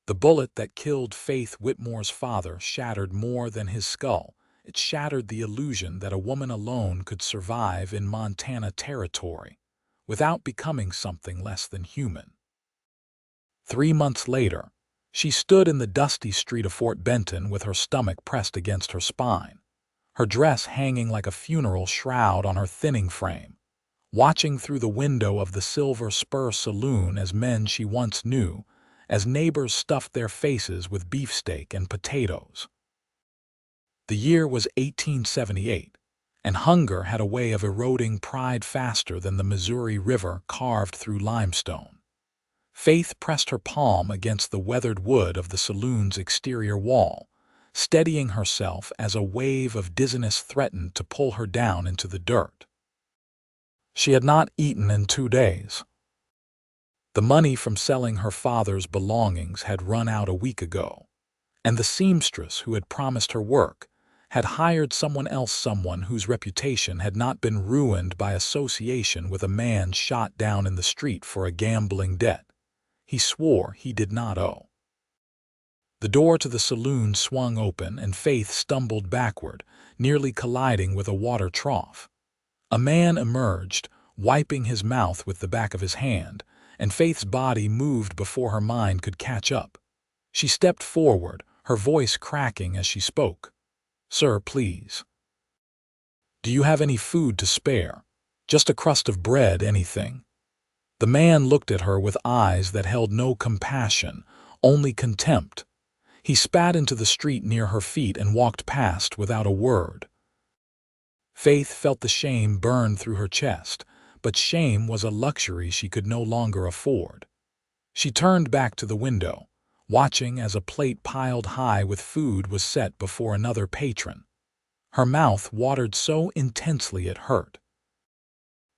The bullet that killed Faith Whitmore's father shattered more than his skull. It shattered the illusion that a woman alone could survive in Montana territory without becoming something less than human. 3 months later, she stood in the dusty street of Fort Benton with her stomach pressed against her spine, her dress hanging like a funeral shroud on her thinning frame, watching through the window of the Silver Spur saloon as men she once knew, as neighbors stuffed their faces with beefsteak and potatoes. The year was 1878, and hunger had a way of eroding pride faster than the Missouri River carved through limestone. Faith pressed her palm against the weathered wood of the saloon's exterior wall, steadying herself as a wave of dizziness threatened to pull her down into the dirt. She had not eaten in 2 days. The money from selling her father's belongings had run out a week ago, and the seamstress who had promised her work had hired someone whose reputation had not been ruined by association with a man shot down in the street for a gambling debt he swore he did not owe. The door to the saloon swung open and Faith stumbled backward, nearly colliding with a water trough. A man emerged, wiping his mouth with the back of his hand, and Faith's body moved before her mind could catch up. She stepped forward, her voice cracking as she spoke. "Sir, please. Do you have any food to spare? Just a crust of bread, anything?" The man looked at her with eyes that held no compassion, only contempt. He spat into the street near her feet and walked past without a word. Faith felt the shame burn through her chest, but shame was a luxury she could no longer afford. She turned back to the window, watching as a plate piled high with food was set before another patron. Her mouth watered so intensely it hurt.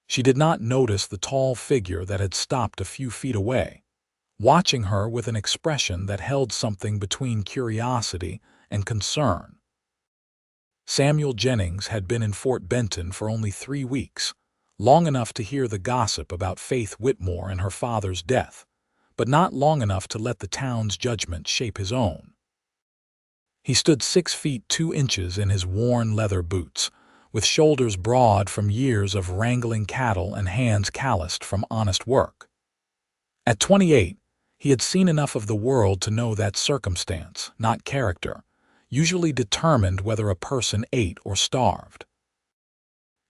She did not notice the tall figure that had stopped a few feet away, watching her with an expression that held something between curiosity and concern. Samuel Jennings had been in Fort Benton for only 3 weeks, long enough to hear the gossip about Faith Whitmore and her father's death, but not long enough to let the town's judgment shape his own. He stood 6 feet 2 inches in his worn leather boots, with shoulders broad from years of wrangling cattle and hands calloused from honest work. At 28, he had seen enough of the world to know that circumstance, not character, usually determined whether a person ate or starved.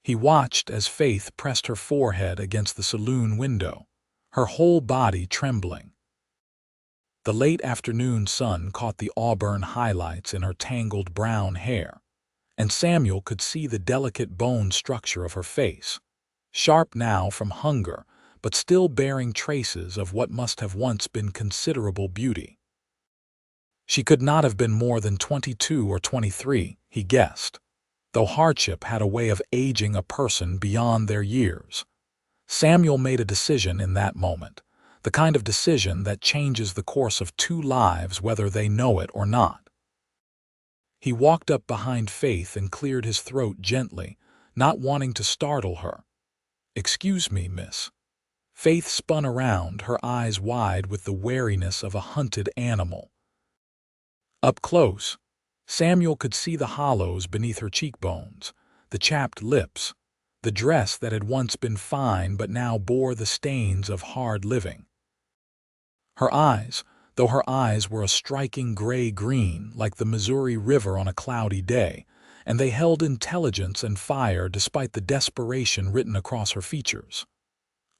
He watched as Faith pressed her forehead against the saloon window, her whole body trembling. The late afternoon sun caught the auburn highlights in her tangled brown hair, and Samuel could see the delicate bone structure of her face, sharp now from hunger, but still bearing traces of what must have once been considerable beauty. She could not have been more than 22 or 23, he guessed, though hardship had a way of aging a person beyond their years. Samuel made a decision in that moment, the kind of decision that changes the course of 2 lives whether they know it or not. He walked up behind Faith and cleared his throat gently, not wanting to startle her. "Excuse me, miss." Faith spun around, her eyes wide with the wariness of a hunted animal. Up close, Samuel could see the hollows beneath her cheekbones, the chapped lips, the dress that had once been fine but now bore the stains of hard living. Her eyes, though her eyes were a striking gray-green like the Missouri River on a cloudy day, and they held intelligence and fire despite the desperation written across her features.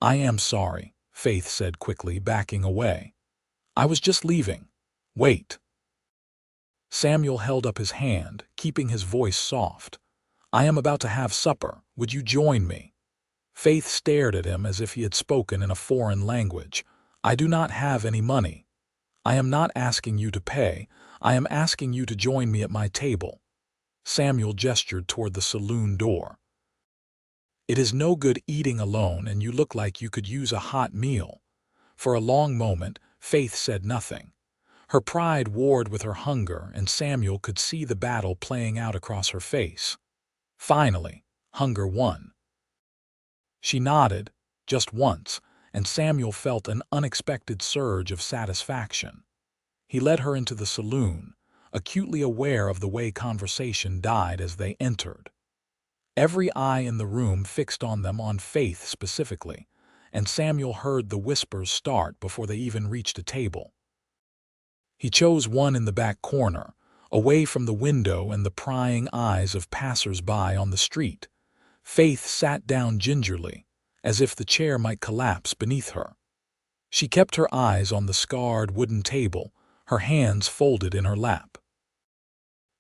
"I am sorry," Faith said quickly, backing away. "I was just leaving. Wait." Samuel held up his hand, keeping his voice soft. "I am about to have supper. Would you join me?" Faith stared at him as if he had spoken in a foreign language. "I do not have any money. I am not asking you to pay. I am asking you to join me at my table." Samuel gestured toward the saloon door. "It is no good eating alone, and you look like you could use a hot meal." For a long moment, Faith said nothing. Her pride warred with her hunger, and Samuel could see the battle playing out across her face. Finally, hunger won. She nodded, just once, and Samuel felt an unexpected surge of satisfaction. He led her into the saloon, acutely aware of the way conversation died as they entered. Every eye in the room fixed on them, on Faith specifically, and Samuel heard the whispers start before they even reached a table. He chose one in the back corner, away from the window and the prying eyes of passers-by on the street. Faith sat down gingerly, as if the chair might collapse beneath her. She kept her eyes on the scarred wooden table, her hands folded in her lap.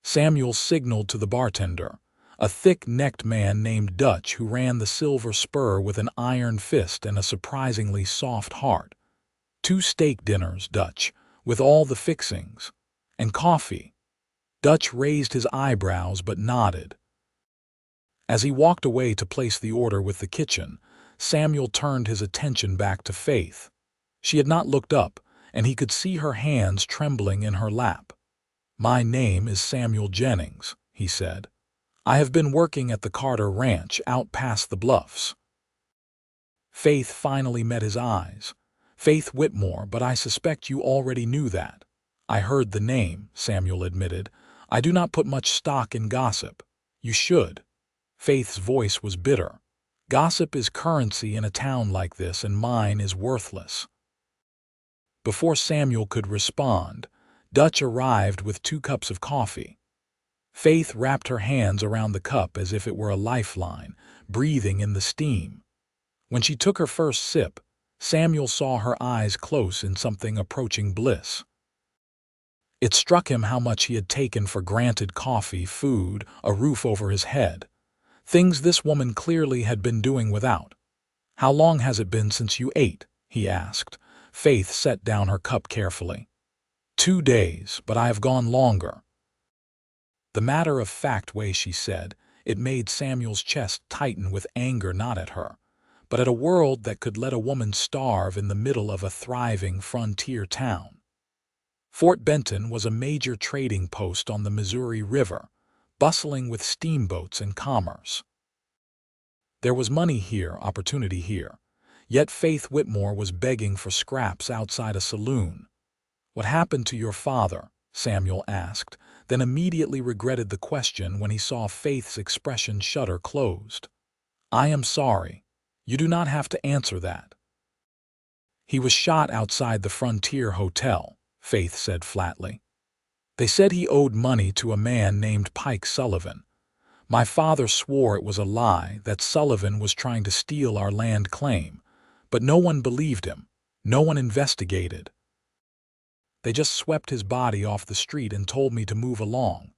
Samuel signaled to the bartender, a thick-necked man named Dutch who ran the Silver Spur with an iron fist and a surprisingly soft heart. 2 steak dinners, Dutch, with all the fixings, and coffee. Dutch raised his eyebrows but nodded. As he walked away to place the order with the kitchen, Samuel turned his attention back to Faith. She had not looked up, and he could see her hands trembling in her lap. "My name is Samuel Jennings," he said. "I have been working at the Carter Ranch out past the bluffs." Faith finally met his eyes. "Faith Whitmore, but I suspect you already knew that." "I heard the name," Samuel admitted. "I do not put much stock in gossip." "You should." Faith's voice was bitter. "Gossip is currency in a town like this, and mine is worthless." Before Samuel could respond, Dutch arrived with 2 cups of coffee. Faith wrapped her hands around the cup as if it were a lifeline, breathing in the steam. When she took her first sip, Samuel saw her eyes close in something approaching bliss. It struck him how much he had taken for granted: coffee, food, a roof over his head. Things this woman clearly had been doing without. "How long has it been since you ate?" he asked. Faith set down her cup carefully. 2 days, but I have gone longer." The matter-of-fact way she said it made Samuel's chest tighten with anger, not at her, but at a world that could let a woman starve in the middle of a thriving frontier town. Fort Benton was a major trading post on the Missouri River, bustling with steamboats and commerce. There was money here, opportunity here. Yet Faith Whitmore was begging for scraps outside a saloon. "What happened to your father?" Samuel asked, then immediately regretted the question when he saw Faith's expression shutter closed. "I am sorry. You do not have to answer that." "He was shot outside the Frontier Hotel," Faith said flatly. "They said he owed money to a man named Pike Sullivan. My father swore it was a lie, that Sullivan was trying to steal our land claim, but no one believed him. No one investigated. They just swept his body off the street and told me to move along."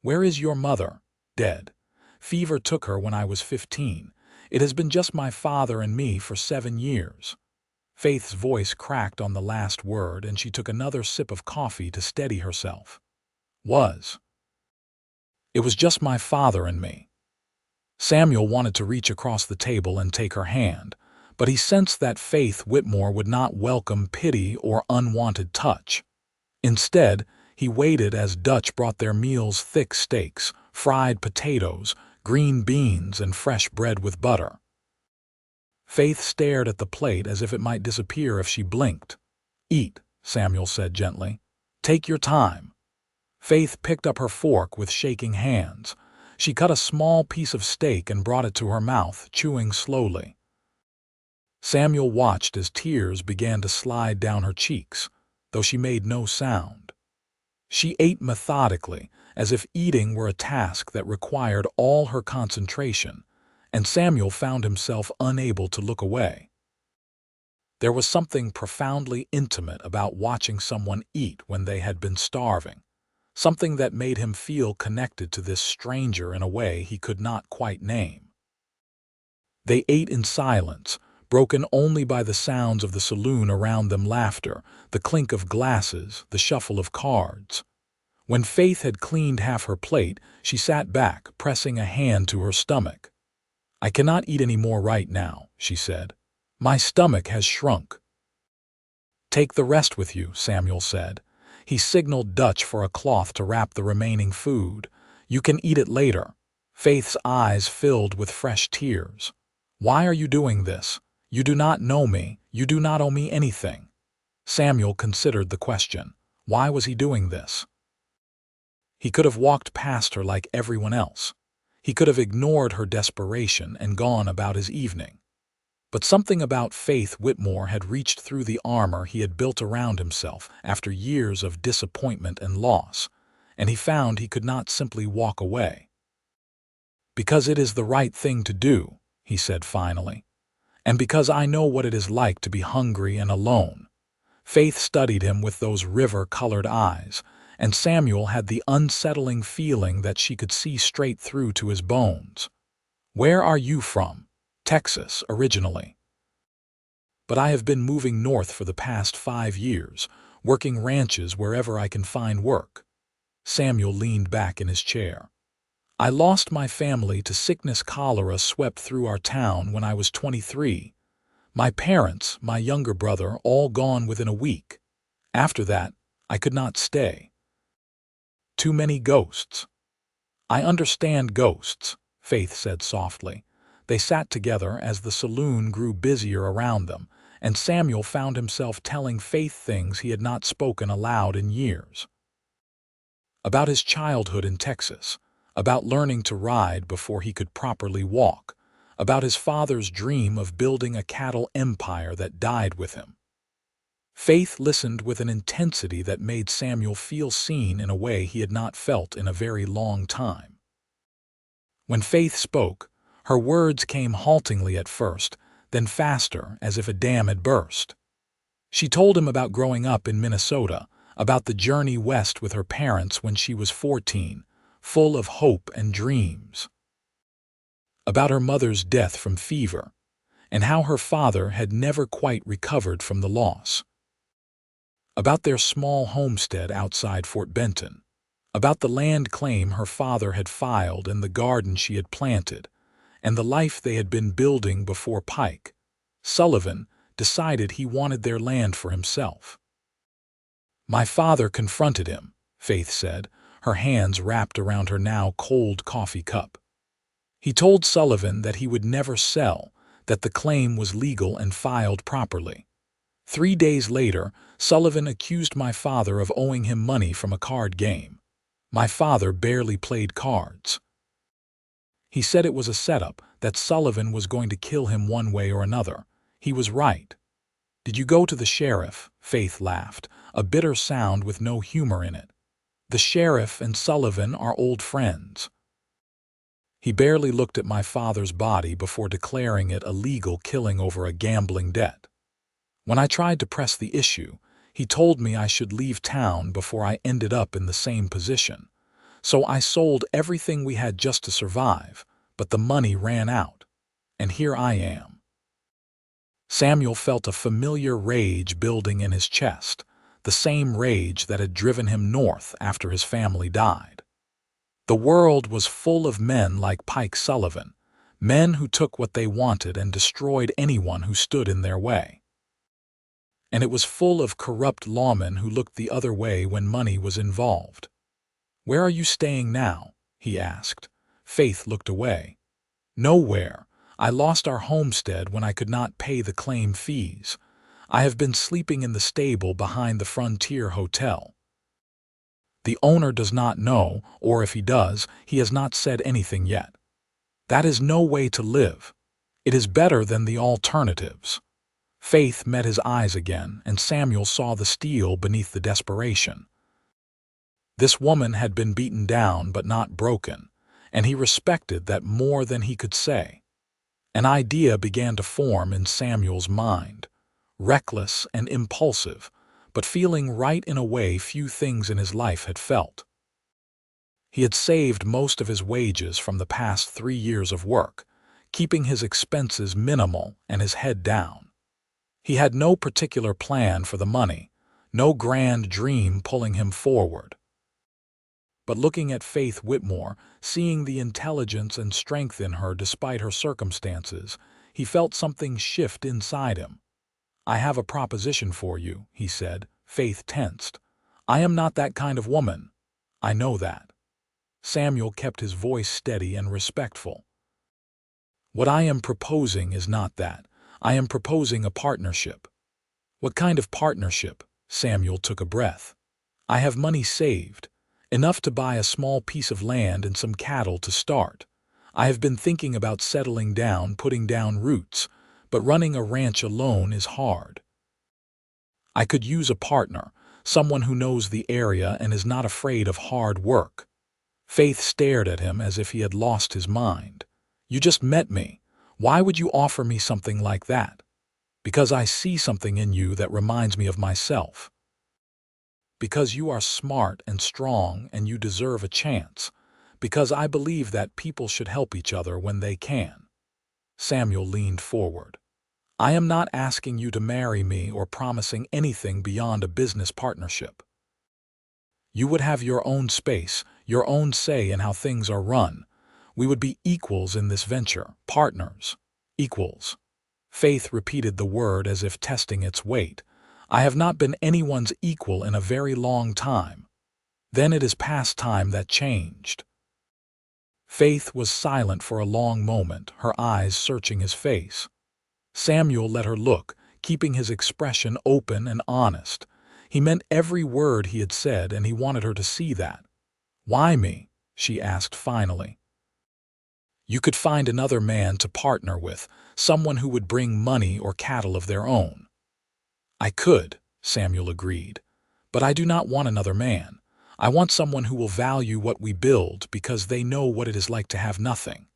"Where is your mother?" "Dead. Fever took her when I was 15. It has been just my father and me for 7 years. Faith's voice cracked on the last word, and she took another sip of coffee to steady herself. It was just my father and me." Samuel wanted to reach across the table and take her hand, but he sensed that Faith Whitmore would not welcome pity or unwanted touch. Instead, he waited as Dutch brought their meals: thick steaks, fried potatoes, green beans, and fresh bread with butter. Faith stared at the plate as if it might disappear if she blinked. "Eat," Samuel said gently. "Take your time." Faith picked up her fork with shaking hands. She cut a small piece of steak and brought it to her mouth, chewing slowly. Samuel watched as tears began to slide down her cheeks, though she made no sound. She ate methodically, as if eating were a task that required all her concentration, and Samuel found himself unable to look away. There was something profoundly intimate about watching someone eat when they had been starving, something that made him feel connected to this stranger in a way he could not quite name. They ate in silence, broken only by the sounds of the saloon around them: laughter, the clink of glasses, the shuffle of cards. When Faith had cleaned half her plate, she sat back, pressing a hand to her stomach. "I cannot eat any more right now," she said. "My stomach has shrunk." "Take the rest with you," Samuel said. He signaled Dutch for a cloth to wrap the remaining food. "You can eat it later." Faith's eyes filled with fresh tears. "Why are you doing this? You do not know me. You do not owe me anything." Samuel considered the question. Why was he doing this? He could have walked past her like everyone else. He could have ignored her desperation and gone about his evening. But something about Faith Whitmore had reached through the armor he had built around himself after years of disappointment and loss, and he found he could not simply walk away. "Because it is the right thing to do," he said finally, "and because I know what it is like to be hungry and alone." Faith studied him with those river-colored eyes, and Samuel had the unsettling feeling that she could see straight through to his bones. "Where are you from?" "Texas, originally. But I have been moving north for the past 5 years, working ranches wherever I can find work." Samuel leaned back in his chair. "I lost my family to sickness. Cholera swept through our town when I was 23. My parents, my younger brother, all gone within a week. After that, I could not stay. Too many ghosts." "I understand ghosts," Faith said softly. They sat together as the saloon grew busier around them, and Samuel found himself telling Faith things he had not spoken aloud in years. About his childhood in Texas, about learning to ride before he could properly walk, about his father's dream of building a cattle empire that died with him. Faith listened with an intensity that made Samuel feel seen in a way he had not felt in a very long time. When Faith spoke, her words came haltingly at first, then faster, as if a dam had burst. She told him about growing up in Minnesota, about the journey west with her parents when she was 14, full of hope and dreams. About her mother's death from fever, and how her father had never quite recovered from the loss. About their small homestead outside Fort Benton. About the land claim her father had filed and the garden she had planted, and the life they had been building before Pike, Sullivan, decided he wanted their land for himself. "My father confronted him," Faith said, her hands wrapped around her now cold coffee cup. "He told Sullivan that he would never sell, that the claim was legal and filed properly. 3 days later, Sullivan accused my father of owing him money from a card game. My father barely played cards. He said it was a setup, that Sullivan was going to kill him one way or another. He was right. Did you go to the sheriff?" Faith laughed, a bitter sound with no humor in it. "The sheriff and Sullivan are old friends. He barely looked at my father's body before declaring it a legal killing over a gambling debt. When I tried to press the issue, he told me I should leave town before I ended up in the same position. So I sold everything we had just to survive, but the money ran out. And here I am." Samuel felt a familiar rage building in his chest, the same rage that had driven him north after his family died. The world was full of men like Pike Sullivan, men who took what they wanted and destroyed anyone who stood in their way. And it was full of corrupt lawmen who looked the other way when money was involved. "Where are you staying now?" he asked. Faith looked away. "Nowhere. I lost our homestead when I could not pay the claim fees. I have been sleeping in the stable behind the Frontier Hotel. The owner does not know, or if he does, he has not said anything yet. That is no way to live. It is better than the alternatives." Faith met his eyes again, and Samuel saw the steel beneath the desperation. This woman had been beaten down but not broken, and he respected that more than he could say. An idea began to form in Samuel's mind, reckless and impulsive, but feeling right in a way few things in his life had felt. He had saved most of his wages from the past 3 years of work, keeping his expenses minimal and his head down. He had no particular plan for the money, no grand dream pulling him forward. But looking at Faith Whitmore, seeing the intelligence and strength in her despite her circumstances, he felt something shift inside him. "I have a proposition for you," he said. Faith tensed. "I am not that kind of woman. I know that." Samuel kept his voice steady and respectful. "What I am proposing is not that. I am proposing a partnership." "What kind of partnership?" Samuel took a breath. I have money saved, enough to buy a small piece of land and some cattle to start. I have been thinking about settling down, putting down roots, but running a ranch alone is hard. I could use a partner, someone who knows the area and is not afraid of hard work. Faith stared at him as if he had lost his mind. You just met me. Why would you offer me something like that? Because I see something in you that reminds me of myself. Because you are smart and strong and you deserve a chance. Because I believe that people should help each other when they can. Samuel leaned forward. I am not asking you to marry me or promising anything beyond a business partnership. You would have your own space, your own say in how things are run. We would be equals in this venture, partners, equals. Faith repeated the word as if testing its weight. I have not been anyone's equal in a very long time. Then it is past time that changed. Faith was silent for a long moment, her eyes searching his face. Samuel let her look, keeping his expression open and honest. He meant every word he had said, and he wanted her to see that. Why me? She asked finally. You could find another man to partner with, someone who would bring money or cattle of their own. I could, Samuel agreed, but I do not want another man. I want someone who will value what we build because they know what it is like to have nothing.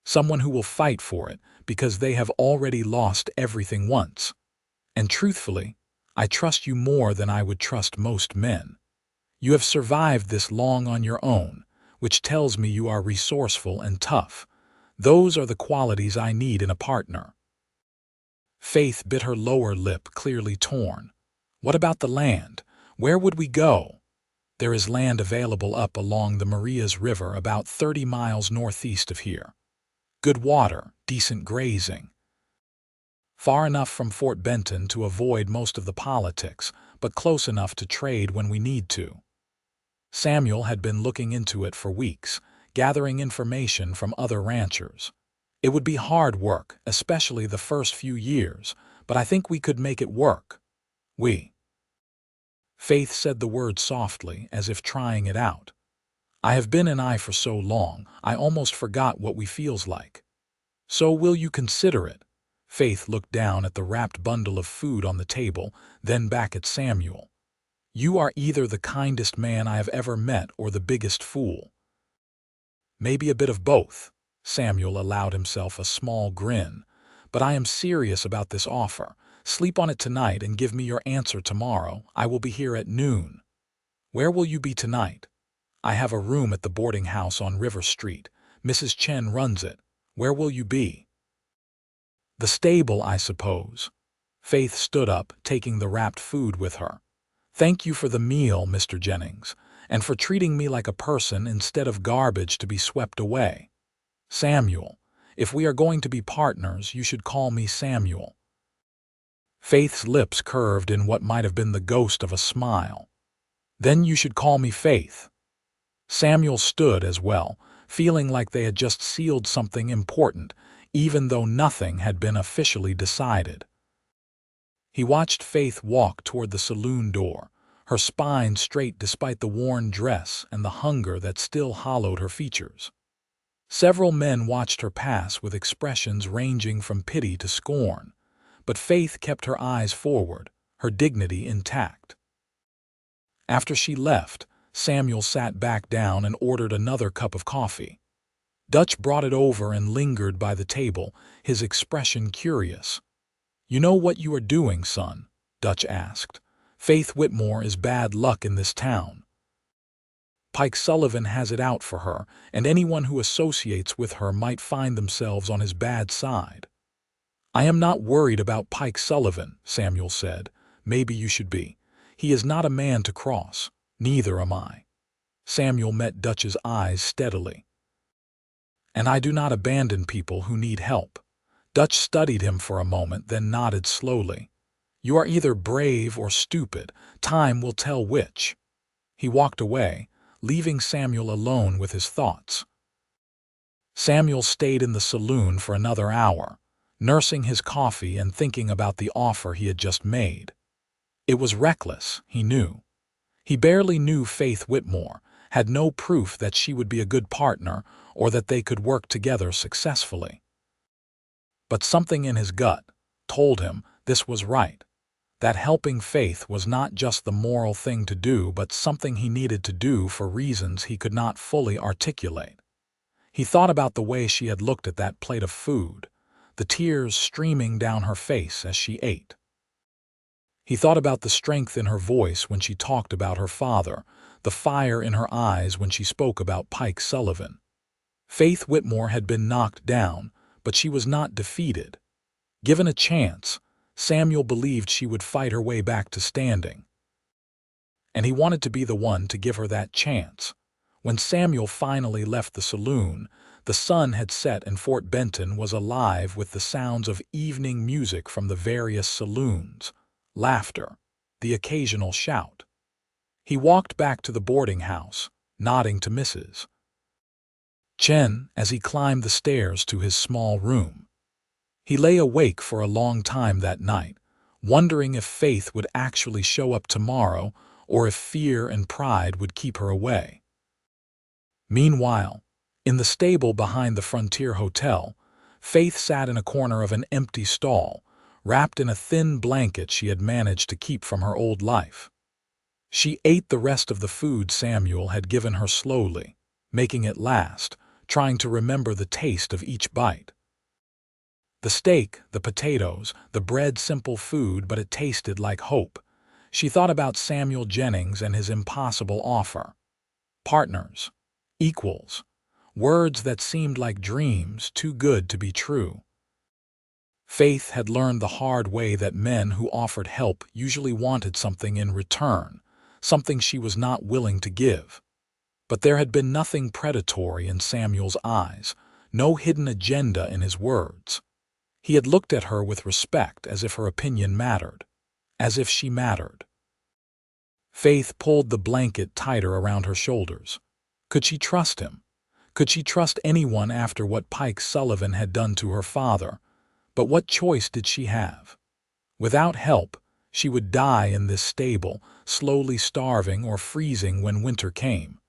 Someone who will fight for it because they have already lost everything once. And truthfully, I trust you more than I would trust most men. You have survived this long on your own, which tells me you are resourceful and tough. Those are the qualities I need in a partner. Faith bit her lower lip, clearly torn. What about the land? Where would we go? There is land available up along the Marias River about 30 miles northeast of here. Good water, decent grazing. Far enough from Fort Benton to avoid most of the politics, but close enough to trade when we need to. Samuel had been looking into it for weeks, gathering information from other ranchers. It would be hard work, especially the first few years, but I think we could make it work. We. Faith said the word softly, as if trying it out. I have been an I for so long, I almost forgot what we feels like. So will you consider it? Faith looked down at the wrapped bundle of food on the table, then back at Samuel. You are either the kindest man I have ever met or the biggest fool. Maybe a bit of both. Samuel allowed himself a small grin. But I am serious about this offer. Sleep on it tonight and give me your answer tomorrow. I will be here at noon. Where will you be tonight? I have a room at the boarding house on River Street. Mrs. Chen runs it. Where will you be? The stable, I suppose. Faith stood up, taking the wrapped food with her. Thank you for the meal, Mr. Jennings, and for treating me like a person instead of garbage to be swept away. Samuel, if we are going to be partners, you should call me Samuel. Faith's lips curved in what might have been the ghost of a smile. Then you should call me Faith. Samuel stood as well, feeling like they had just sealed something important, even though nothing had been officially decided. He watched Faith walk toward the saloon door, her spine straight despite the worn dress and the hunger that still hollowed her features. Several men watched her pass with expressions ranging from pity to scorn, but Faith kept her eyes forward, her dignity intact. After she left, Samuel sat back down and ordered another cup of coffee. Dutch brought it over and lingered by the table, his expression curious. You know what you are doing, son? Dutch asked. Faith Whitmore is bad luck in this town. Pike Sullivan has it out for her, and anyone who associates with her might find themselves on his bad side. I am not worried about Pike Sullivan, Samuel said. Maybe you should be. He is not a man to cross. Neither am I. Samuel met Dutch's eyes steadily. And I do not abandon people who need help. Dutch studied him for a moment, then nodded slowly. You are either brave or stupid. Time will tell which. He walked away, leaving Samuel alone with his thoughts. Samuel stayed in the saloon for another hour, nursing his coffee and thinking about the offer he had just made. It was reckless, he knew. He barely knew Faith Whitmore, had no proof that she would be a good partner or that they could work together successfully. But something in his gut told him this was right, that helping Faith was not just the moral thing to do but something he needed to do for reasons he could not fully articulate. He thought about the way she had looked at that plate of food, the tears streaming down her face as she ate. He thought about the strength in her voice when she talked about her father, the fire in her eyes when she spoke about Pike Sullivan. Faith Whitmore had been knocked down, but she was not defeated. Given a chance, Samuel believed she would fight her way back to standing. And he wanted to be the one to give her that chance. When Samuel finally left the saloon, the sun had set and Fort Benton was alive with the sounds of evening music from the various saloons, laughter, the occasional shout. He walked back to the boarding house, nodding to Mrs. Chen as he climbed the stairs to his small room. He lay awake for a long time that night, wondering if Faith would actually show up tomorrow or if fear and pride would keep her away. Meanwhile, in the stable behind the Frontier Hotel, Faith sat in a corner of an empty stall, wrapped in a thin blanket she had managed to keep from her old life. She ate the rest of the food Samuel had given her slowly, making it last, trying to remember the taste of each bite. The steak, the potatoes, the bread, simple food, but it tasted like hope. She thought about Samuel Jennings and his impossible offer. Partners, equals, words that seemed like dreams too good to be true. Faith had learned the hard way that men who offered help usually wanted something in return, something she was not willing to give. But there had been nothing predatory in Samuel's eyes, no hidden agenda in his words. He had looked at her with respect, as if her opinion mattered, as if she mattered. Faith pulled the blanket tighter around her shoulders. Could she trust him? Could she trust anyone after what Pike Sullivan had done to her father? But what choice did she have? Without help, she would die in this stable, slowly starving or freezing when winter came.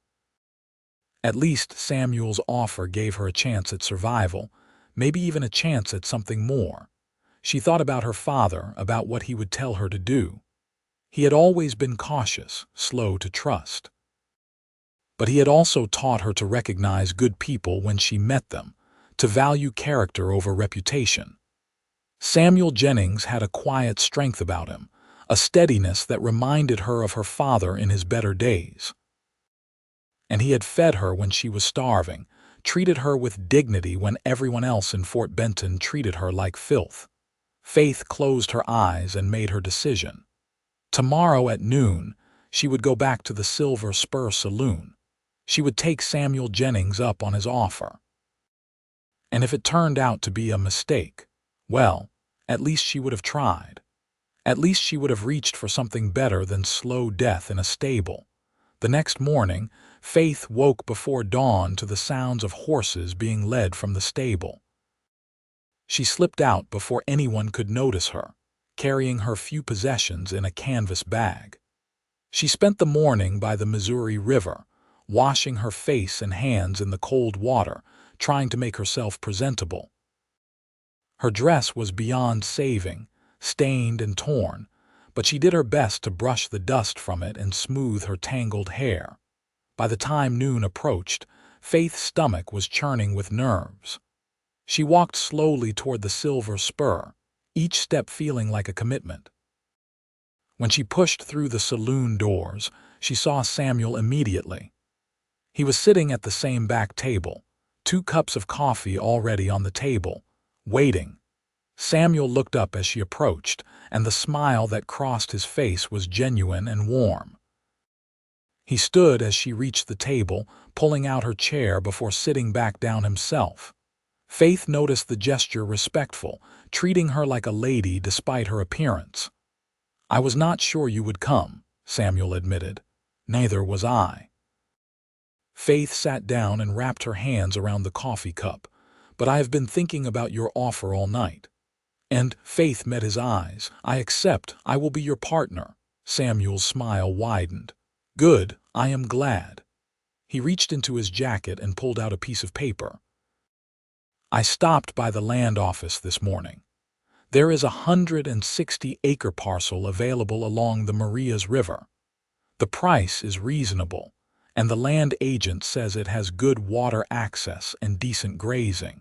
At least Samuel's offer gave her a chance at survival, maybe even a chance at something more. She thought about her father, about what he would tell her to do. He had always been cautious, slow to trust. But he had also taught her to recognize good people when she met them, to value character over reputation. Samuel Jennings had a quiet strength about him, a steadiness that reminded her of her father in his better days. And he had fed her when she was starving, treated her with dignity when everyone else in Fort Benton treated her like filth. Faith closed her eyes and made her decision. Tomorrow at noon, she would go back to the Silver Spur Saloon. She would take Samuel Jennings up on his offer. And if it turned out to be a mistake, well, at least she would have tried. At least she would have reached for something better than slow death in a stable. The next morning, Faith woke before dawn to the sounds of horses being led from the stable. She slipped out before anyone could notice her, carrying her few possessions in a canvas bag. She spent the morning by the Missouri River, washing her face and hands in the cold water, trying to make herself presentable. Her dress was beyond saving, stained and torn, but she did her best to brush the dust from it and smooth her tangled hair. By the time noon approached, Faith's stomach was churning with nerves. She walked slowly toward the Silver Spur, each step feeling like a commitment. When she pushed through the saloon doors, she saw Samuel immediately. He was sitting at the same back table, 2 cups of coffee already on the table, waiting. Samuel looked up as she approached, and the smile that crossed his face was genuine and warm. He stood as she reached the table, pulling out her chair before sitting back down himself. Faith noticed the gesture respectful, treating her like a lady despite her appearance. "I was not sure you would come," Samuel admitted. "Neither was I." Faith sat down and wrapped her hands around the coffee cup. "But I have been thinking about your offer all night." And Faith met his eyes. "I accept. I will be your partner." Samuel's smile widened. Good, I am glad. He reached into his jacket and pulled out a piece of paper. I stopped by the land office this morning. There is a 160-acre parcel available along the Marias River. The price is reasonable, and the land agent says it has good water access and decent grazing.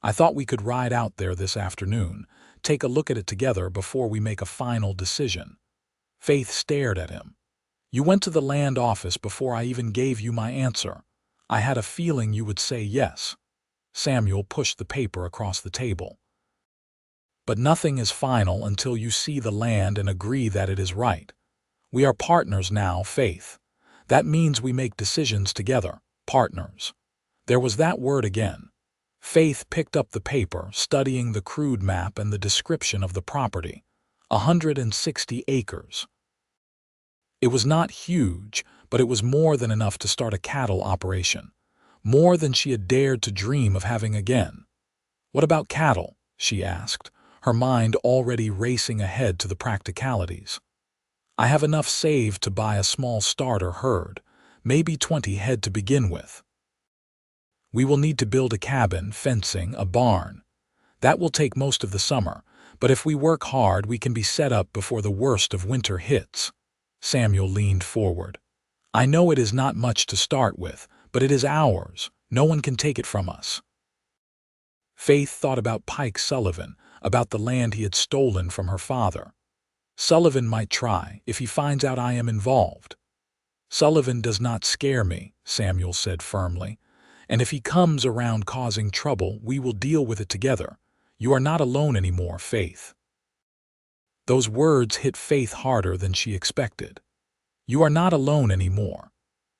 I thought we could ride out there this afternoon, take a look at it together before we make a final decision. Faith stared at him. You went to the land office before I even gave you my answer. I had a feeling you would say yes. Samuel pushed the paper across the table. But nothing is final until you see the land and agree that it is right. We are partners now, Faith. That means we make decisions together, partners. There was that word again. Faith picked up the paper, studying the crude map and the description of the property. 160 acres. It was not huge, but it was more than enough to start a cattle operation. More than she had dared to dream of having again. What about cattle? She asked, her mind already racing ahead to the practicalities. I have enough saved to buy a small starter herd, maybe 20 head to begin with. We will need to build a cabin, fencing, a barn. That will take most of the summer, but if we work hard, we can be set up before the worst of winter hits. Samuel leaned forward. I know it is not much to start with, but it is ours. No one can take it from us. Faith thought about Pike Sullivan, about the land he had stolen from her father. Sullivan might try, if he finds out I am involved. Sullivan does not scare me, Samuel said firmly. And if he comes around causing trouble, we will deal with it together. You are not alone anymore, Faith. Those words hit Faith harder than she expected. You are not alone anymore.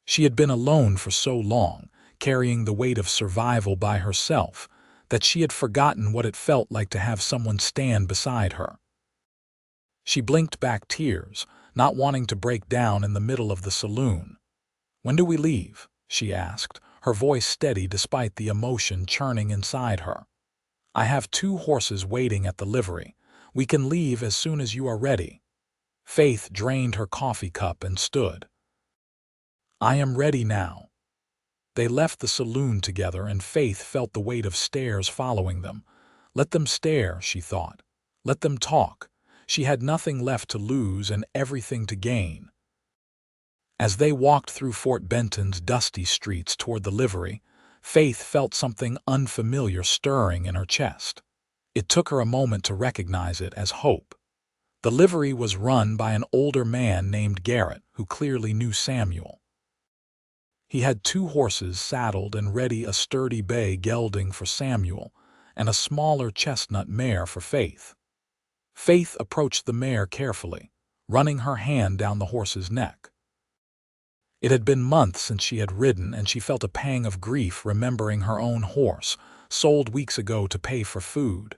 She had been alone for so long, carrying the weight of survival by herself, that she had forgotten what it felt like to have someone stand beside her. She blinked back tears, not wanting to break down in the middle of the saloon. When do we leave? She asked, her voice steady despite the emotion churning inside her. I have 2 horses waiting at the livery. We can leave as soon as you are ready. Faith drained her coffee cup and stood. I am ready now. They left the saloon together, and Faith felt the weight of stares following them. Let them stare, she thought. Let them talk. She had nothing left to lose and everything to gain. As they walked through Fort Benton's dusty streets toward the livery, Faith felt something unfamiliar stirring in her chest. It took her a moment to recognize it as hope. The livery was run by an older man named Garrett, who clearly knew Samuel. He had 2 horses saddled and ready, a sturdy bay gelding for Samuel and a smaller chestnut mare for Faith. Faith approached the mare carefully, running her hand down the horse's neck. It had been months since she had ridden, and she felt a pang of grief remembering her own horse, sold weeks ago to pay for food.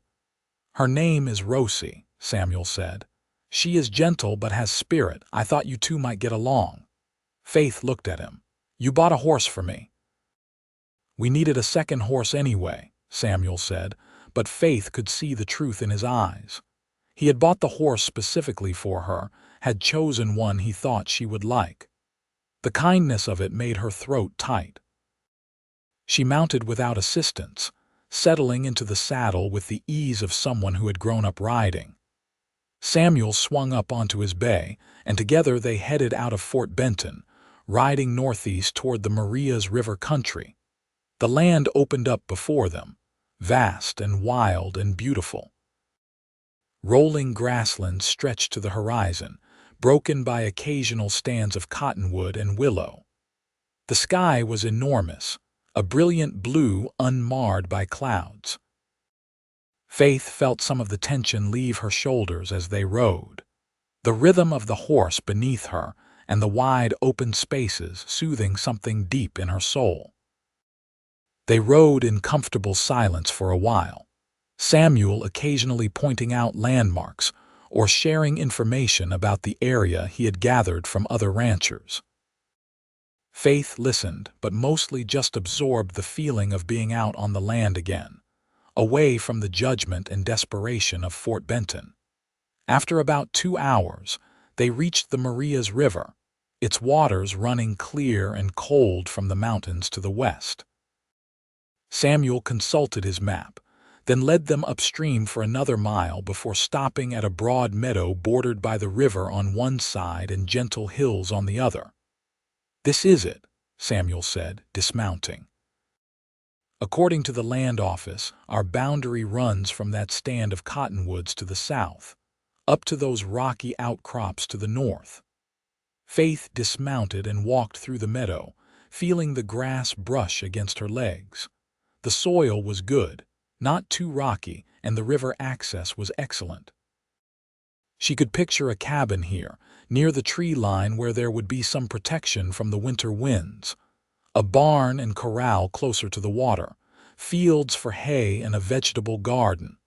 Her name is Rosie, Samuel said. She is gentle but has spirit. I thought you 2 might get along. Faith looked at him. You bought a horse for me. We needed a second horse anyway, Samuel said, but Faith could see the truth in his eyes. He had bought the horse specifically for her, had chosen one he thought she would like. The kindness of it made her throat tight. She mounted without assistance, settling into the saddle with the ease of someone who had grown up riding. Samuel swung up onto his bay, and together they headed out of Fort Benton, riding northeast toward the Marias River country. The land opened up before them, vast and wild and beautiful. Rolling grasslands stretched to the horizon, broken by occasional stands of cottonwood and willow. The sky was enormous, a brilliant blue unmarred by clouds. Faith felt some of the tension leave her shoulders as they rode. The rhythm of the horse beneath her and the wide open spaces soothing something deep in her soul. They rode in comfortable silence for a while, Samuel occasionally pointing out landmarks or sharing information about the area he had gathered from other ranchers. Faith listened, but mostly just absorbed the feeling of being out on the land again, away from the judgment and desperation of Fort Benton. After about 2 hours, they reached the Marias River, its waters running clear and cold from the mountains to the west. Samuel consulted his map, then led them upstream for another mile before stopping at a broad meadow bordered by the river on one side and gentle hills on the other. "This is it," Samuel said, dismounting. "According to the land office, our boundary runs from that stand of cottonwoods to the south, up to those rocky outcrops to the north." Faith dismounted and walked through the meadow, feeling the grass brush against her legs. The soil was good, not too rocky, and the river access was excellent. She could picture a cabin here, near the tree line where there would be some protection from the winter winds, a barn and corral closer to the water, fields for hay and a vegetable garden.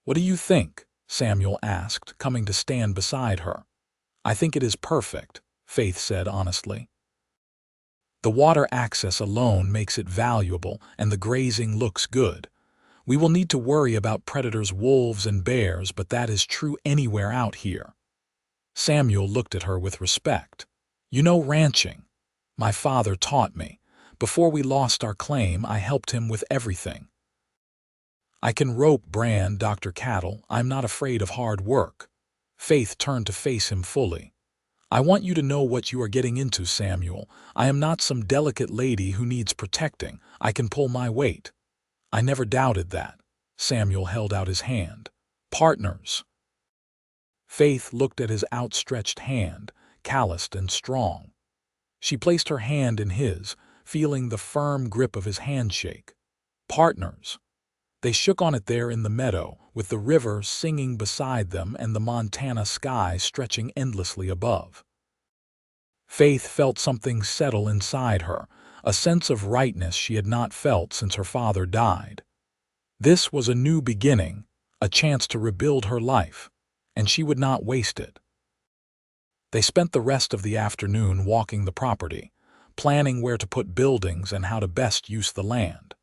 "What do you think?" Samuel asked, coming to stand beside her. "I think it is perfect," Faith said honestly. "The water access alone makes it valuable, and the grazing looks good. We will need to worry about predators, wolves and bears, but that is true anywhere out here." Samuel looked at her with respect. "You know ranching. My father taught me. Before we lost our claim, I helped him with everything. I can rope, brand, doctor cattle. I'm not afraid of hard work." Faith turned to face him fully. "I want you to know what you are getting into, Samuel. I am not some delicate lady who needs protecting. I can pull my weight." "I never doubted that." Samuel held out his hand. "Partners." Faith looked at his outstretched hand, calloused and strong. She placed her hand in his, feeling the firm grip of his handshake. Partners. They shook on it there in the meadow, with the river singing beside them and the Montana sky stretching endlessly above. Faith felt something settle inside her, a sense of rightness she had not felt since her father died. This was a new beginning, a chance to rebuild her life, and she would not waste it. They spent the rest of the afternoon walking the property, planning where to put buildings and how to best use the land.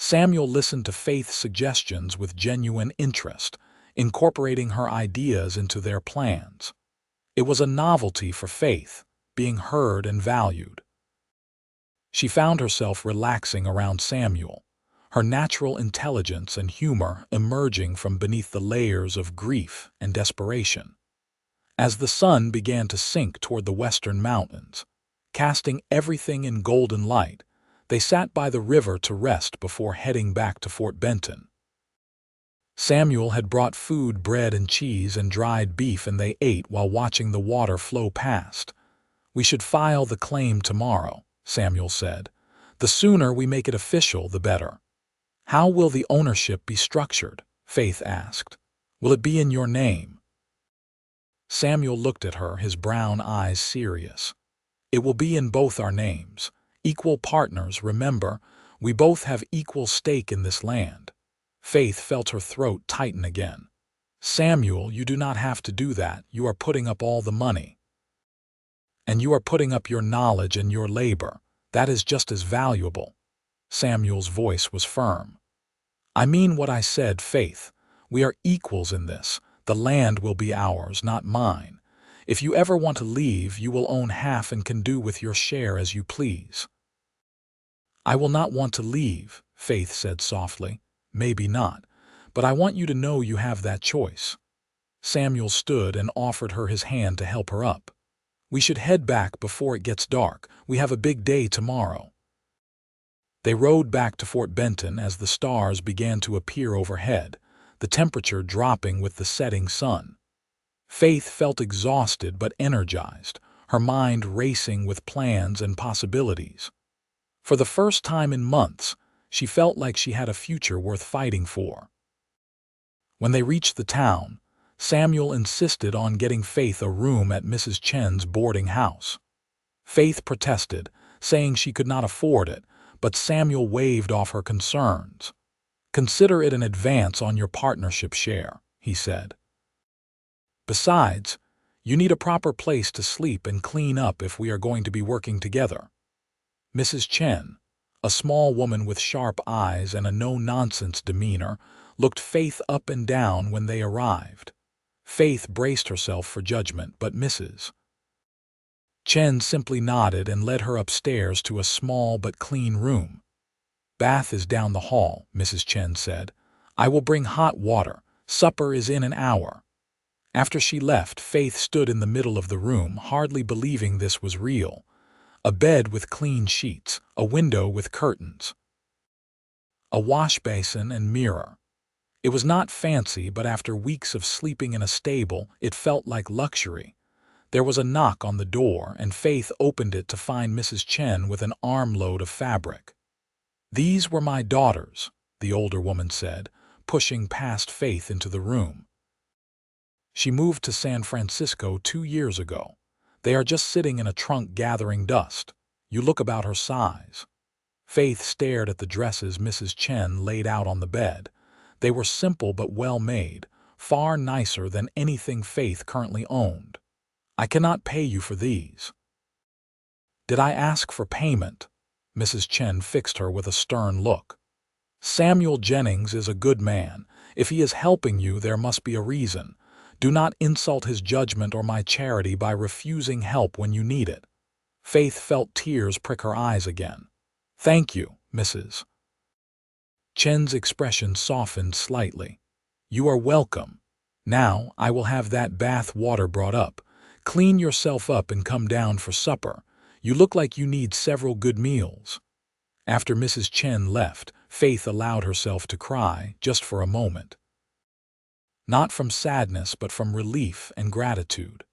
Samuel listened to Faith's suggestions with genuine interest, incorporating her ideas into their plans. It was a novelty for Faith, being heard and valued. She found herself relaxing around Samuel, her natural intelligence and humor emerging from beneath the layers of grief and desperation. As the sun began to sink toward the western mountains, casting everything in golden light, they sat by the river to rest before heading back to Fort Benton. Samuel had brought food, bread and cheese and dried beef, and they ate while watching the water flow past. "We should file the claim tomorrow," Samuel said. "The sooner we make it official, the better." "How will the ownership be structured?" Faith asked. "Will it be in your name?" Samuel looked at her, his brown eyes serious. "It will be in both our names. Equal partners, remember. We both have equal stake in this land." Faith felt her throat tighten again. "Samuel, you do not have to do that. You are putting up all the money. And you are putting up your knowledge and your labor. That is just as valuable." Samuel's voice was firm. "I mean what I said, Faith. We are equals in this. The land will be ours, not mine. If you ever want to leave, you will own half and can do with your share as you please." "I will not want to leave," Faith said softly. "Maybe not, but I want you to know you have that choice." Samuel stood and offered her his hand to help her up. "We should head back before it gets dark. We have a big day tomorrow." They rode back to Fort Benton as the stars began to appear overhead, the temperature dropping with the setting sun. Faith felt exhausted but energized, her mind racing with plans and possibilities. For the first time in months, she felt like she had a future worth fighting for. When they reached the town, Samuel insisted on getting Faith a room at Mrs. Chen's boarding house. Faith protested, saying she could not afford it, but Samuel waved off her concerns. "Consider it an advance on your partnership share," he said. "Besides, you need a proper place to sleep and clean up if we are going to be working together." Mrs. Chen, a small woman with sharp eyes and a no-nonsense demeanor, looked Faith up and down when they arrived. Faith braced herself for judgment, but Mrs. Chen simply nodded and led her upstairs to a small but clean room. "Bath is down the hall," Mrs. Chen said. "I will bring hot water. Supper is in an hour." After she left, Faith stood in the middle of the room, hardly believing this was real. A bed with clean sheets, a window with curtains, a wash basin and mirror. It was not fancy, but after weeks of sleeping in a stable, it felt like luxury. There was a knock on the door, and Faith opened it to find Mrs. Chen with an armload of fabric. "These were my daughters," the older woman said, pushing past Faith into the room. "She moved to San Francisco 2 years ago. They are just sitting in a trunk gathering dust. You look about her size." Faith stared at the dresses Mrs. Chen laid out on the bed. They were simple but well made, far nicer than anything Faith currently owned. "I cannot pay you for these." "Did I ask for payment?" Mrs. Chen fixed her with a stern look. "Samuel Jennings is a good man. If he is helping you, there must be a reason. Do not insult his judgment or my charity by refusing help when you need it." Faith felt tears prick her eyes again. "Thank you, Mrs. Chen's expression softened slightly. "You are welcome. Now I will have that bath water brought up. Clean yourself up and come down for supper. You look like you need several good meals." After Mrs. Chen left, Faith allowed herself to cry, just for a moment. Not from sadness, but from relief and gratitude.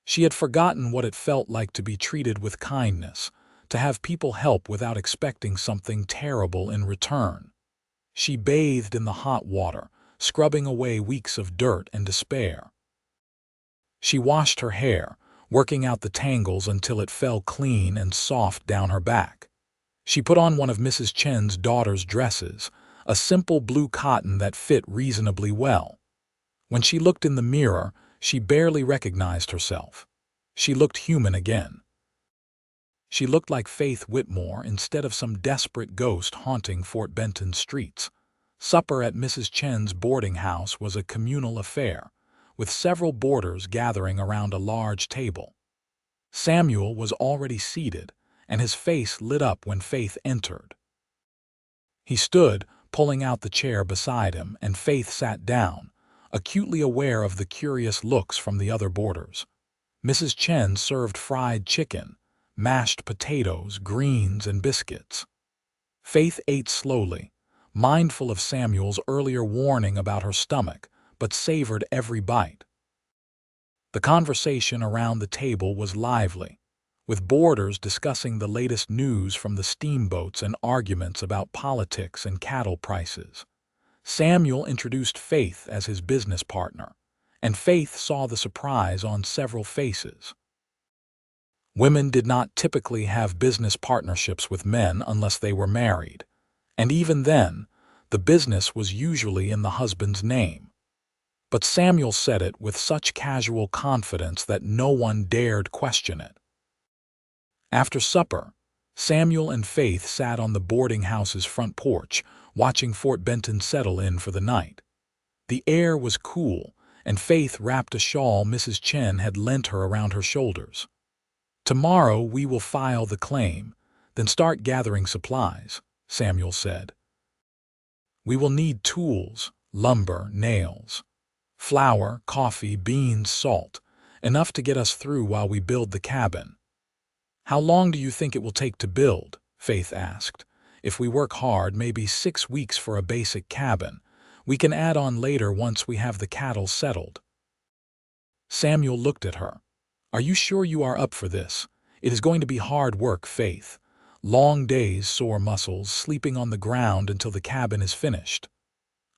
She had forgotten what it felt like to be treated with kindness, to have people help without expecting something terrible in return. She bathed in the hot water, scrubbing away weeks of dirt and despair. She washed her hair, working out the tangles until it fell clean and soft down her back. She put on one of Mrs. Chen's daughter's dresses, a simple blue cotton that fit reasonably well. When she looked in the mirror, she barely recognized herself. She looked human again. She looked like Faith Whitmore instead of some desperate ghost haunting Fort Benton streets. Supper at Mrs. Chen's boarding house was a communal affair, with several boarders gathering around a large table. Samuel was already seated, and his face lit up when Faith entered. He stood, pulling out the chair beside him, and Faith sat down, acutely aware of the curious looks from the other boarders. Mrs. Chen served fried chicken, mashed potatoes, greens, and biscuits. Faith ate slowly, mindful of Samuel's earlier warning about her stomach, but savored every bite. The conversation around the table was lively, with boarders discussing the latest news from the steamboats and arguments about politics and cattle prices. Samuel introduced Faith as his business partner, and Faith saw the surprise on several faces. Women did not typically have business partnerships with men unless they were married, and even then, the business was usually in the husband's name. But Samuel said it with such casual confidence that no one dared question it. After supper, Samuel and Faith sat on the boarding house's front porch, watching Fort Benton settle in for the night. The air was cool, and Faith wrapped a shawl Mrs. Chen had lent her around her shoulders. "Tomorrow we will file the claim, then start gathering supplies," Samuel said. "We will need tools, lumber, nails, flour, coffee, beans, salt, enough to get us through while we build the cabin." "How long do you think it will take to build?" Faith asked. "If we work hard, maybe 6 weeks for a basic cabin. We can add on later once we have the cattle settled." Samuel looked at her. "Are you sure you are up for this? It is going to be hard work, Faith. Long days, sore muscles, sleeping on the ground until the cabin is finished."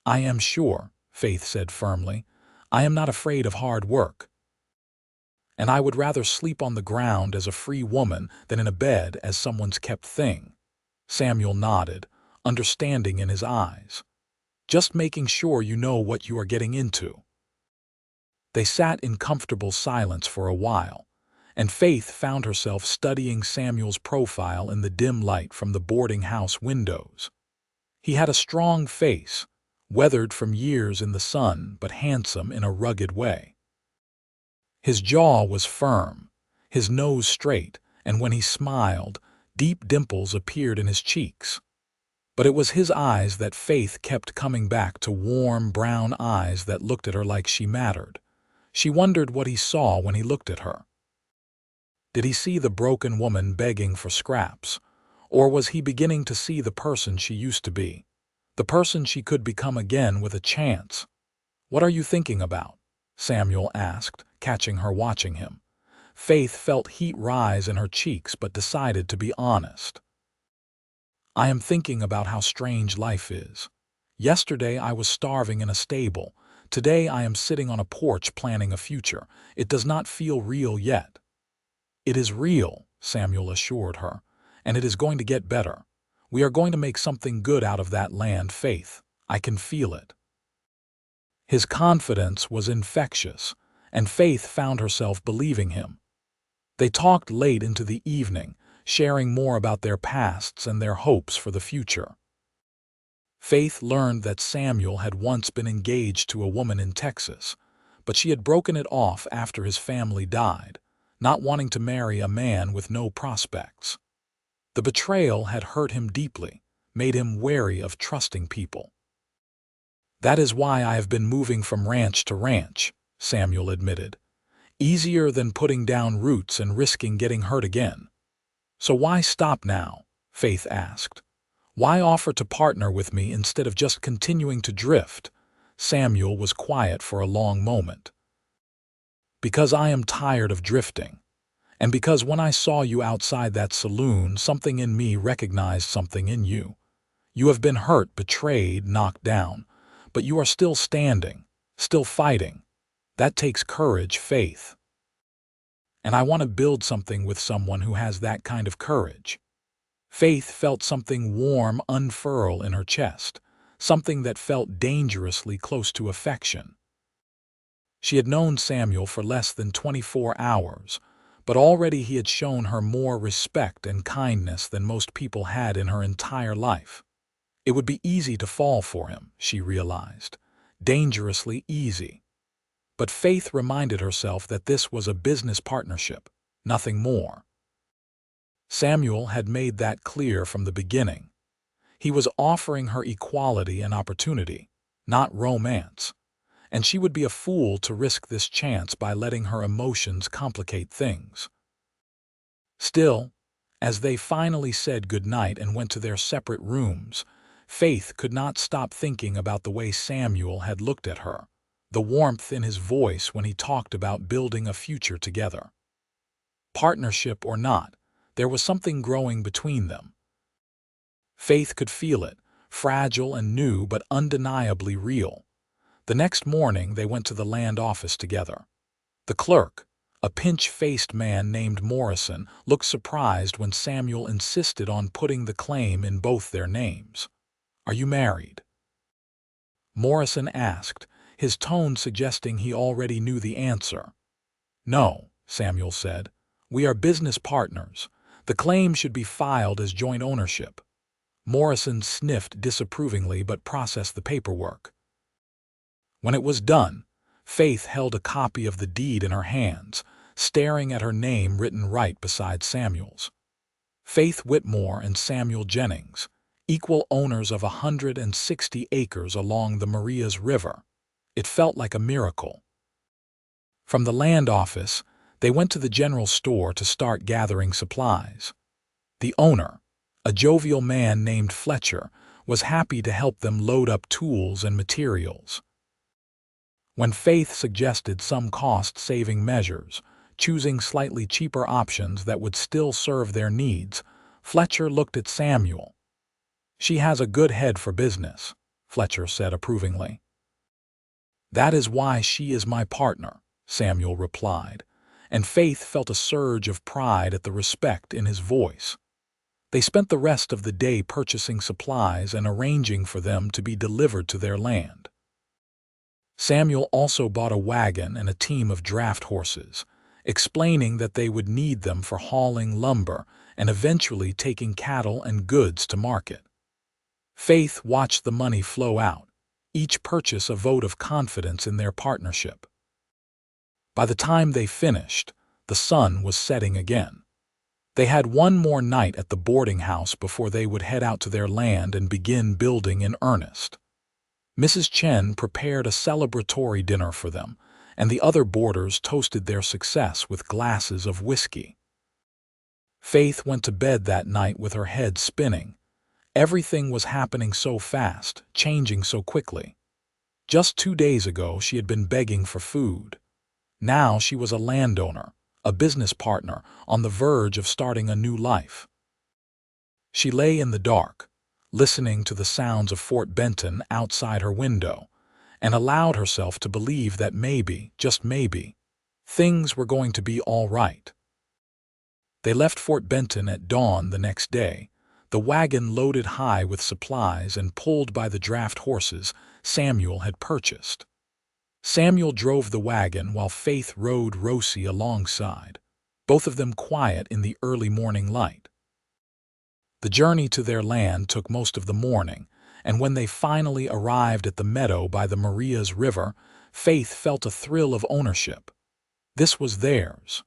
"I am sure," Faith said firmly. "I am not afraid of hard work. And I would rather sleep on the ground as a free woman than in a bed as someone's kept thing." Samuel nodded, understanding in his eyes. "Just making sure you know what you are getting into." They sat in comfortable silence for a while, and Faith found herself studying Samuel's profile in the dim light from the boarding house windows. He had a strong face, weathered from years in the sun, but handsome in a rugged way. His jaw was firm, his nose straight, and when he smiled, deep dimples appeared in his cheeks. But it was his eyes that Faith kept coming back to, warm brown eyes that looked at her like she mattered. She wondered what he saw when he looked at her. Did he see the broken woman begging for scraps? Or was he beginning to see the person she used to be? The person she could become again with a chance? "What are you thinking about?" Samuel asked, catching her watching him. Faith felt heat rise in her cheeks but decided to be honest. "I am thinking about how strange life is. Yesterday I was starving in a stable. Today I am sitting on a porch planning a future. It does not feel real yet." "It is real," Samuel assured her, "and it is going to get better. We are going to make something good out of that land, Faith. I can feel it." His confidence was infectious, and Faith found herself believing him. They talked late into the evening, sharing more about their pasts and their hopes for the future. Faith learned that Samuel had once been engaged to a woman in Texas, but she had broken it off after his family died, not wanting to marry a man with no prospects. The betrayal had hurt him deeply, made him wary of trusting people. "That is why I have been moving from ranch to ranch," Samuel admitted. "Easier than putting down roots and risking getting hurt again." "So why stop now?" Faith asked. "Why offer to partner with me instead of just continuing to drift?" Samuel was quiet for a long moment. "Because I am tired of drifting. And because when I saw you outside that saloon, something in me recognized something in you. You have been hurt, betrayed, knocked down, but you are still standing, still fighting. That takes courage, Faith. And I want to build something with someone who has that kind of courage." Faith felt something warm unfurl in her chest, something that felt dangerously close to affection. She had known Samuel for less than 24 hours, but already he had shown her more respect and kindness than most people had in her entire life. It would be easy to fall for him, she realized, dangerously easy. But Faith reminded herself that this was a business partnership, nothing more. Samuel had made that clear from the beginning. He was offering her equality and opportunity, not romance, and she would be a fool to risk this chance by letting her emotions complicate things. Still, as they finally said goodnight and went to their separate rooms, Faith could not stop thinking about the way Samuel had looked at her, the warmth in his voice when he talked about building a future together. Partnership or not, there was something growing between them. Faith could feel it, fragile and new but undeniably real. The next morning they went to the land office together. The clerk, a pinch-faced man named Morrison, looked surprised when Samuel insisted on putting the claim in both their names. "Are you married?" Morrison asked, his tone suggesting he already knew the answer. "No," Samuel said. "We are business partners. The claim should be filed as joint ownership." Morrison sniffed disapprovingly but processed the paperwork. When it was done, Faith held a copy of the deed in her hands, staring at her name written right beside Samuel's. Faith Whitmore and Samuel Jennings, equal owners of 160 acres along the Marias River. It felt like a miracle. From the land office, they went to the general store to start gathering supplies. The owner, a jovial man named Fletcher, was happy to help them load up tools and materials. When Faith suggested some cost-saving measures, choosing slightly cheaper options that would still serve their needs, Fletcher looked at Samuel. "She has a good head for business," Fletcher said approvingly. "That is why she is my partner," Samuel replied, and Faith felt a surge of pride at the respect in his voice. They spent the rest of the day purchasing supplies and arranging for them to be delivered to their land. Samuel also bought a wagon and a team of draft horses, explaining that they would need them for hauling lumber and eventually taking cattle and goods to market. Faith watched the money flow out, each purchase a vote of confidence in their partnership. By the time they finished, The sun was setting again. They had one more night at the boarding house before they would head out to their land and begin building in earnest. Mrs. Chen prepared a celebratory dinner for them, and the other boarders toasted their success with glasses of whiskey. Faith went to bed that night with her head spinning. Everything was happening so fast, changing so quickly. Just 2 days ago, she had been begging for food. Now she was a landowner, a business partner, on the verge of starting a new life. She lay in the dark, listening to the sounds of Fort Benton outside her window, and allowed herself to believe that maybe, just maybe, things were going to be all right. They left Fort Benton at dawn the next day, the wagon loaded high with supplies and pulled by the draft horses Samuel had purchased. Samuel drove the wagon while Faith rode Rosie alongside, both of them quiet in the early morning light. The journey to their land took most of the morning, and when they finally arrived at the meadow by the Maria's River, Faith felt a thrill of ownership. This was theirs.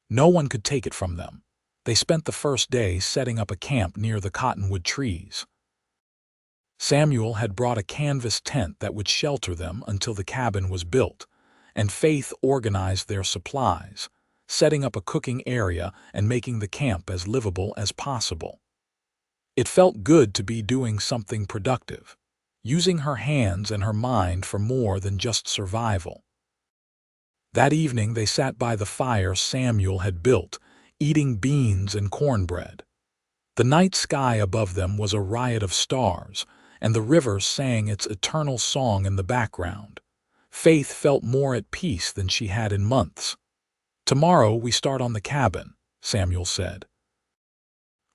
No one could take it from them. They spent the first day setting up a camp near the cottonwood trees. Samuel had brought a canvas tent that would shelter them until the cabin was built, and Faith organized their supplies, setting up a cooking area and making the camp as livable as possible. It felt good to be doing something productive, using her hands and her mind for more than just survival. That evening they sat by the fire Samuel had built, eating beans and cornbread. The night sky above them was a riot of stars, and the river sang its eternal song in the background. Faith felt more at peace than she had in months. "Tomorrow we start on the cabin," Samuel said.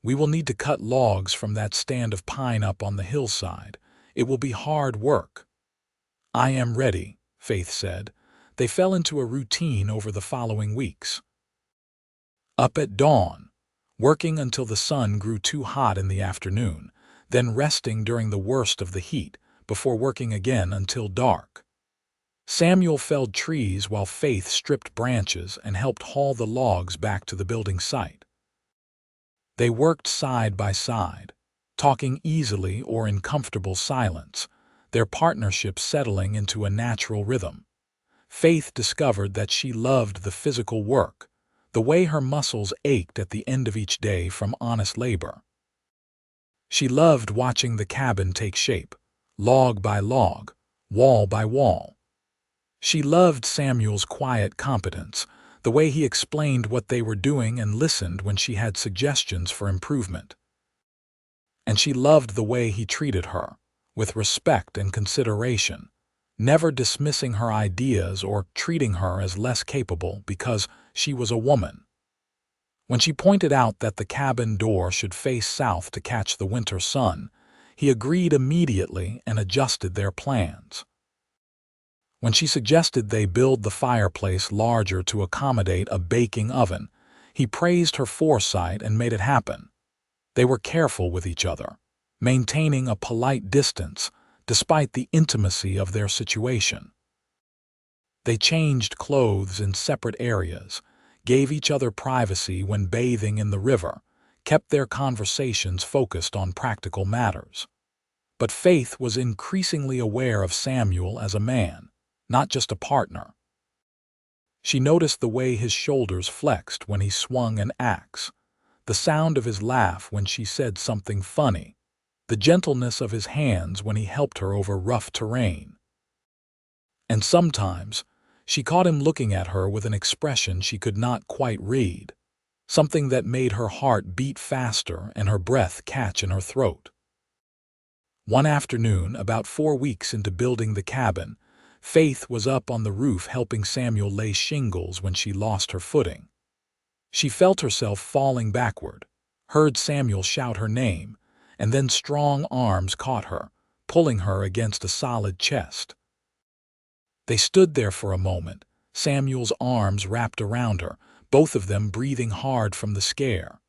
"We will need to cut logs from that stand of pine up on the hillside. It will be hard work." "I am ready," Faith said. They fell into a routine over the following weeks. Up at dawn, working until the sun grew too hot in the afternoon, then resting during the worst of the heat, before working again until dark. Samuel felled trees while Faith stripped branches and helped haul the logs back to the building site. They worked side by side, talking easily or in comfortable silence, their partnership settling into a natural rhythm. Faith discovered that she loved the physical work, the way her muscles ached at the end of each day from honest labor. She loved watching the cabin take shape, log by log, wall by wall. She loved Samuel's quiet competence, the way he explained what they were doing and listened when she had suggestions for improvement. And she loved the way he treated her, with respect and consideration, never dismissing her ideas or treating her as less capable because she was a woman. When she pointed out that the cabin door should face south to catch the winter sun, he agreed immediately and adjusted their plans. When she suggested they build the fireplace larger to accommodate a baking oven, he praised her foresight and made it happen. They were careful with each other, maintaining a polite distance despite the intimacy of their situation. They changed clothes in separate areas, gave each other privacy when bathing in the river, kept their conversations focused on practical matters. But Faith was increasingly aware of Samuel as a man, not just a partner. She noticed the way his shoulders flexed when he swung an axe, the sound of his laugh when she said something funny, the gentleness of his hands when he helped her over rough terrain. And sometimes, she caught him looking at her with an expression she could not quite read, something that made her heart beat faster and her breath catch in her throat. One afternoon, about 4 weeks into building the cabin, Faith was up on the roof helping Samuel lay shingles when she lost her footing. She felt herself falling backward, heard Samuel shout her name, and then strong arms caught her, pulling her against a solid chest. They stood there for a moment, Samuel's arms wrapped around her, both of them breathing hard from the scare.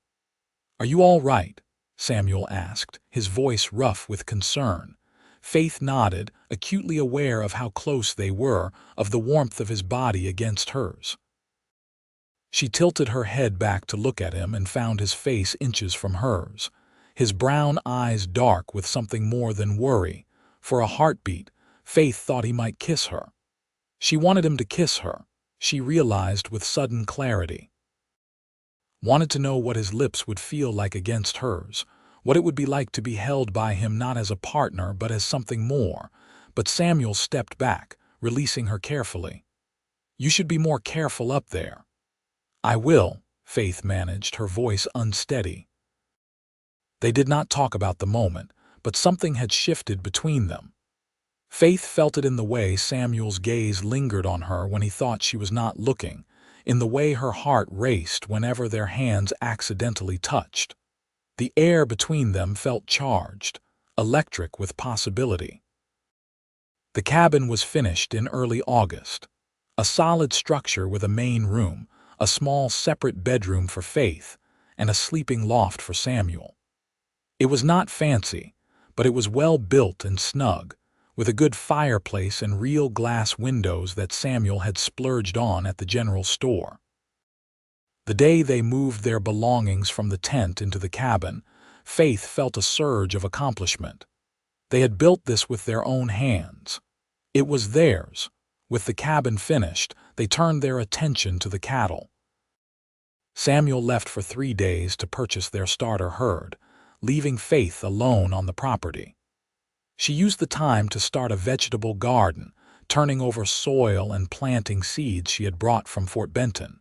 "Are you all right?" Samuel asked, his voice rough with concern. Faith nodded, acutely aware of how close they were, of the warmth of his body against hers. She tilted her head back to look at him and found his face inches from hers, his brown eyes dark with something more than worry. For a heartbeat, Faith thought he might kiss her. She wanted him to kiss her, she realized with sudden clarity. Wanted to know what his lips would feel like against hers, what it would be like to be held by him not as a partner but as something more. But Samuel stepped back, releasing her carefully. "You should be more careful up there." "I will," Faith managed, her voice unsteady. They did not talk about the moment, but something had shifted between them. Faith felt it in the way Samuel's gaze lingered on her when he thought she was not looking, in the way her heart raced whenever their hands accidentally touched. The air between them felt charged, electric with possibility. The cabin was finished in early August. A solid structure with a main room, a small separate bedroom for Faith, and a sleeping loft for Samuel. It was not fancy, but it was well built and snug, with a good fireplace and real glass windows that Samuel had splurged on at the general store. The day they moved their belongings from the tent into the cabin, Faith felt a surge of accomplishment. They had built this with their own hands. It was theirs. With the cabin finished, they turned their attention to the cattle. Samuel left for 3 days to purchase their starter herd, leaving Faith alone on the property. She used the time to start a vegetable garden, turning over soil and planting seeds she had brought from Fort Benton.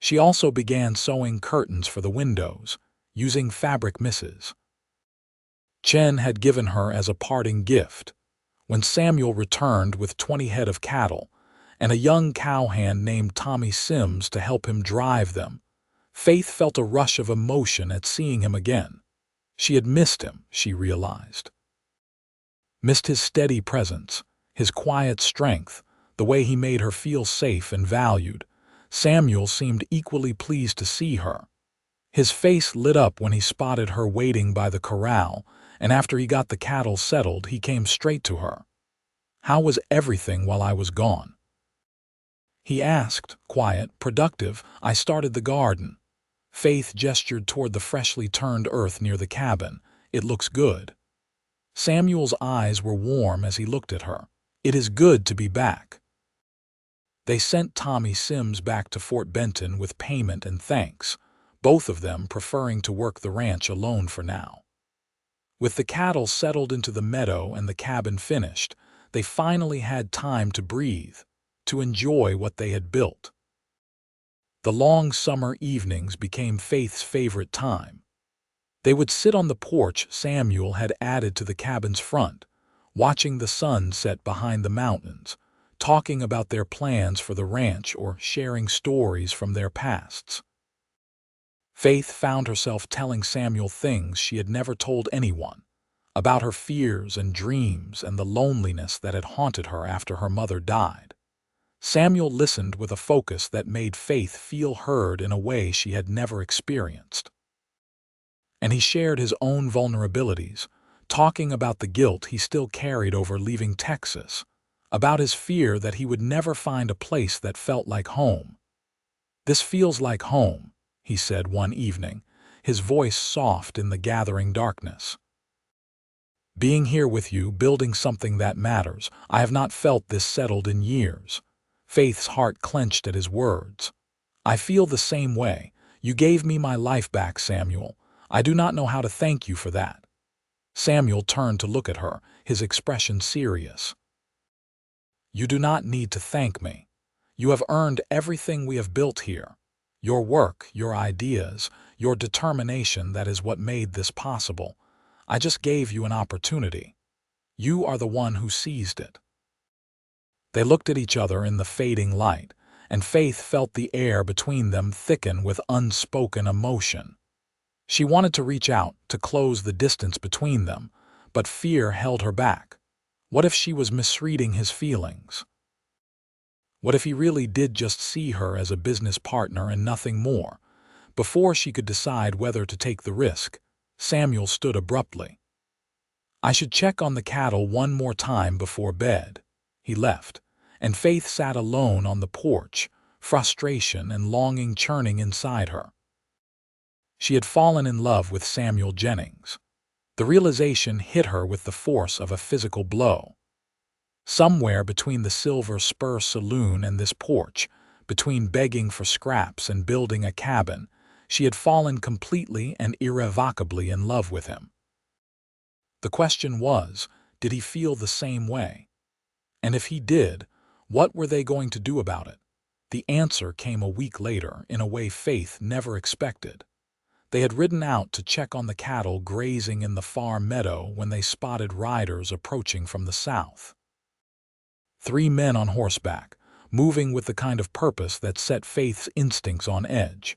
She also began sewing curtains for the windows, using fabric misses Chen had given her as a parting gift. When Samuel returned with 20 head of cattle and a young cowhand named Tommy Sims to help him drive them, Faith felt a rush of emotion at seeing him again. She had missed him, she realized. Missed his steady presence, his quiet strength, the way he made her feel safe and valued. Samuel seemed equally pleased to see her. His face lit up when he spotted her waiting by the corral, and after he got the cattle settled, he came straight to her. "How was everything while I was gone?" he asked, quiet, productive. "I started the garden." Faith gestured toward the freshly turned earth near the cabin. "It looks good." Samuel's eyes were warm as he looked at her. "It is good to be back." They sent Tommy Sims back to Fort Benton with payment and thanks, both of them preferring to work the ranch alone for now. With the cattle settled into the meadow and the cabin finished, they finally had time to breathe, to enjoy what they had built. The long summer evenings became Faith's favorite time. They would sit on the porch Samuel had added to the cabin's front, watching the sun set behind the mountains, talking about their plans for the ranch or sharing stories from their pasts. Faith found herself telling Samuel things she had never told anyone, about her fears and dreams and the loneliness that had haunted her after her mother died. Samuel listened with a focus that made Faith feel heard in a way she had never experienced. And he shared his own vulnerabilities, talking about the guilt he still carried over leaving Texas, about his fear that he would never find a place that felt like home. "This feels like home," he said one evening, his voice soft in the gathering darkness. "Being here with you, building something that matters, I have not felt this settled in years." Faith's heart clenched at his words. "I feel the same way. You gave me my life back, Samuel. I do not know how to thank you for that." Samuel turned to look at her, his expression serious. "You do not need to thank me. You have earned everything we have built here. Your work, your ideas, your determination, that is what made this possible. I just gave you an opportunity. You are the one who seized it." They looked at each other in the fading light, and Faith felt the air between them thicken with unspoken emotion. She wanted to reach out, to close the distance between them, but fear held her back. What if she was misreading his feelings? What if he really did just see her as a business partner and nothing more? Before she could decide whether to take the risk, Samuel stood abruptly. "I should check on the cattle one more time before bed." He left, and Faith sat alone on the porch, frustration and longing churning inside her. She had fallen in love with Samuel Jennings. The realization hit her with the force of a physical blow. Somewhere between the Silver Spur Saloon and this porch, between begging for scraps and building a cabin, she had fallen completely and irrevocably in love with him. The question was, did he feel the same way? And if he did, what were they going to do about it? The answer came a week later in a way Faith never expected. They had ridden out to check on the cattle grazing in the far meadow when they spotted riders approaching from the south. 3 men on horseback, moving with the kind of purpose that set Faith's instincts on edge.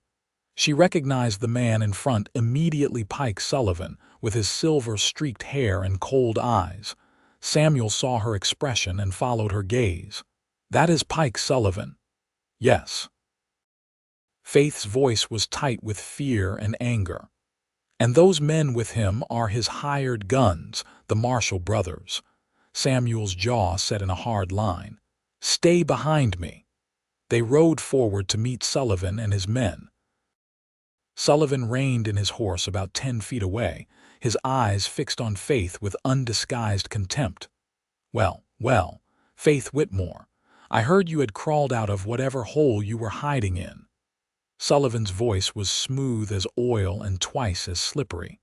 She recognized the man in front immediately, Pike Sullivan, with his silver-streaked hair and cold eyes. Samuel saw her expression and followed her gaze. "That is Pike Sullivan." "Yes." Faith's voice was tight with fear and anger. "And those men with him are his hired guns, the Marshall brothers." Samuel's jaw set in a hard line. "Stay behind me." They rode forward to meet Sullivan and his men. Sullivan reined in his horse about 10 feet away, his eyes fixed on Faith with undisguised contempt. Well, Faith Whitmore, I heard you had crawled out of whatever hole you were hiding in." Sullivan's voice was smooth as oil and twice as slippery.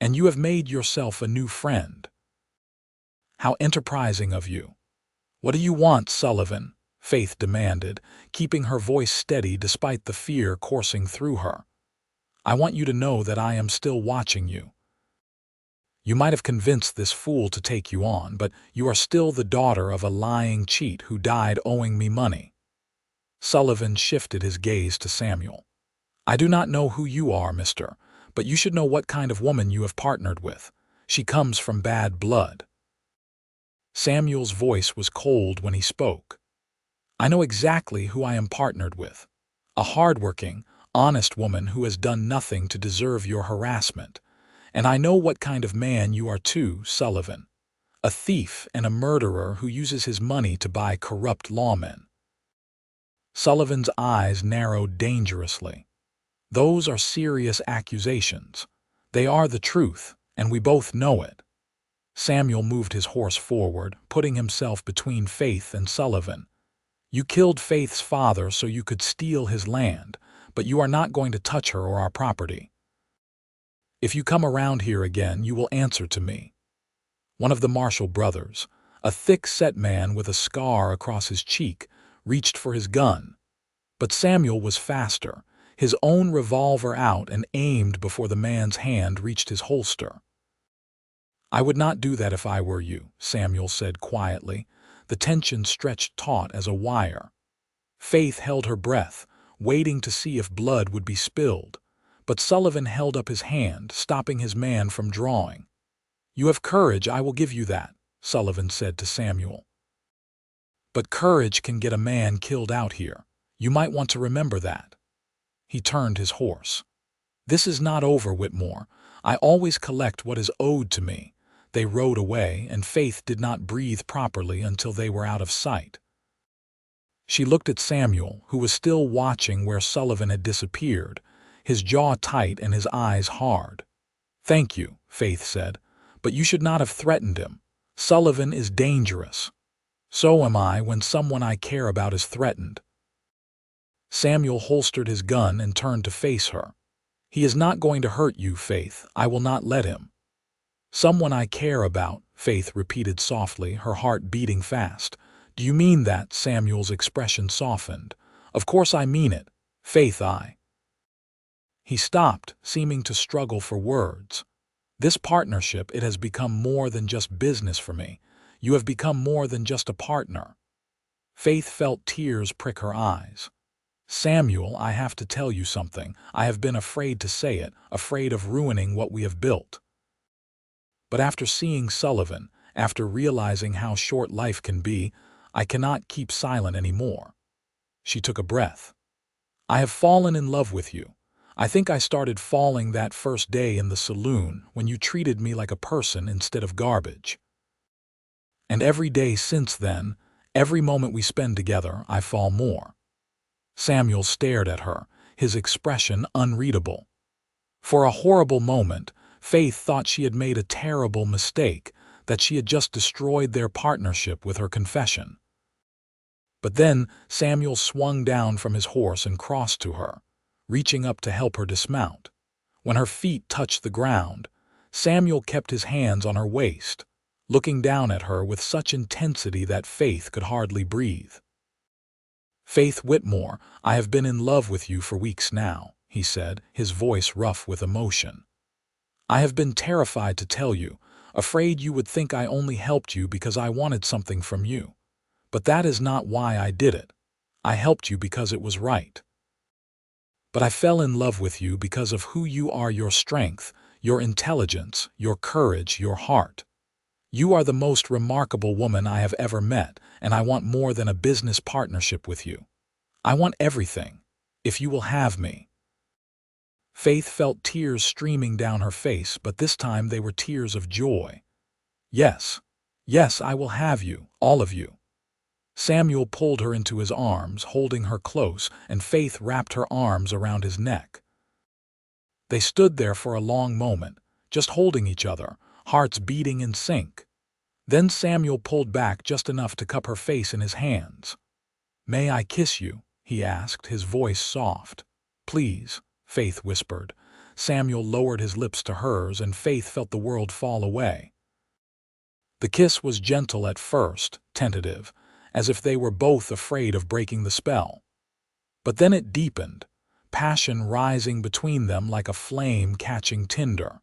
"And you have made yourself a new friend. How enterprising of you." "What do you want, Sullivan?" Faith demanded, keeping her voice steady despite the fear coursing through her. "I want you to know that I am still watching you. You might have convinced this fool to take you on, but you are still the daughter of a lying cheat who died owing me money." Sullivan shifted his gaze to Samuel. "I do not know who you are, mister, but you should know what kind of woman you have partnered with. She comes from bad blood." Samuel's voice was cold when he spoke. "I know exactly who I am partnered with. A hardworking, honest woman who has done nothing to deserve your harassment. And I know what kind of man you are too, Sullivan. A thief and a murderer who uses his money to buy corrupt lawmen." Sullivan's eyes narrowed dangerously. "Those are serious accusations. They are the truth, and we both know it." Samuel moved his horse forward, putting himself between Faith and Sullivan. "You killed Faith's father so you could steal his land, but you are not going to touch her or our property. If you come around here again, you will answer to me." One of the Marshall brothers, a thick-set man with a scar across his cheek, reached for his gun. But Samuel was faster, his own revolver out and aimed before the man's hand reached his holster. "I would not do that if I were you," Samuel said quietly, the tension stretched taut as a wire. Faith held her breath, waiting to see if blood would be spilled. But Sullivan held up his hand, stopping his man from drawing. "You have courage, I will give you that," Sullivan said to Samuel. "But courage can get a man killed out here. You might want to remember that." He turned his horse. "This is not over, Whitmore. I always collect what is owed to me." They rode away, and Faith did not breathe properly until they were out of sight. She looked at Samuel, who was still watching where Sullivan had disappeared, his jaw tight and his eyes hard. "Thank you," Faith said, "but you should not have threatened him. Sullivan is dangerous. So am I when someone I care about is threatened." Samuel holstered his gun and turned to face her. "He is not going to hurt you, Faith. I will not let him." "Someone I care about," Faith repeated softly, her heart beating fast. "Do you mean that?" Samuel's expression softened. "Of course I mean it. Faith, He stopped, seeming to struggle for words. "This partnership, it has become more than just business for me. You have become more than just a partner." Faith felt tears prick her eyes. "Samuel, I have to tell you something. I have been afraid to say it, afraid of ruining what we have built. But after seeing Sullivan, after realizing how short life can be, I cannot keep silent anymore." She took a breath. "I have fallen in love with you. I think I started falling that first day in the saloon when you treated me like a person instead of garbage. And every day since then, every moment we spend together, I fall more." Samuel stared at her, his expression unreadable. For a horrible moment, Faith thought she had made a terrible mistake, that she had just destroyed their partnership with her confession. But then Samuel swung down from his horse and crossed to her, reaching up to help her dismount. When her feet touched the ground, Samuel kept his hands on her waist, looking down at her with such intensity that Faith could hardly breathe. "Faith Whitmore, I have been in love with you for weeks now," he said, his voice rough with emotion. "I have been terrified to tell you, afraid you would think I only helped you because I wanted something from you. But that is not why I did it. I helped you because it was right. But I fell in love with you because of who you are, your strength, your intelligence, your courage, your heart. You are the most remarkable woman I have ever met, and I want more than a business partnership with you. I want everything, if you will have me." Faith felt tears streaming down her face, but this time they were tears of joy. "Yes, yes, I will have you, all of you." Samuel pulled her into his arms, holding her close, and Faith wrapped her arms around his neck. They stood there for a long moment, just holding each other, hearts beating in sync. Then Samuel pulled back just enough to cup her face in his hands. "May I kiss you?" he asked, his voice soft. "Please," Faith whispered. Samuel lowered his lips to hers, and Faith felt the world fall away. The kiss was gentle at first, tentative, as if they were both afraid of breaking the spell. But then it deepened, passion rising between them like a flame catching tinder.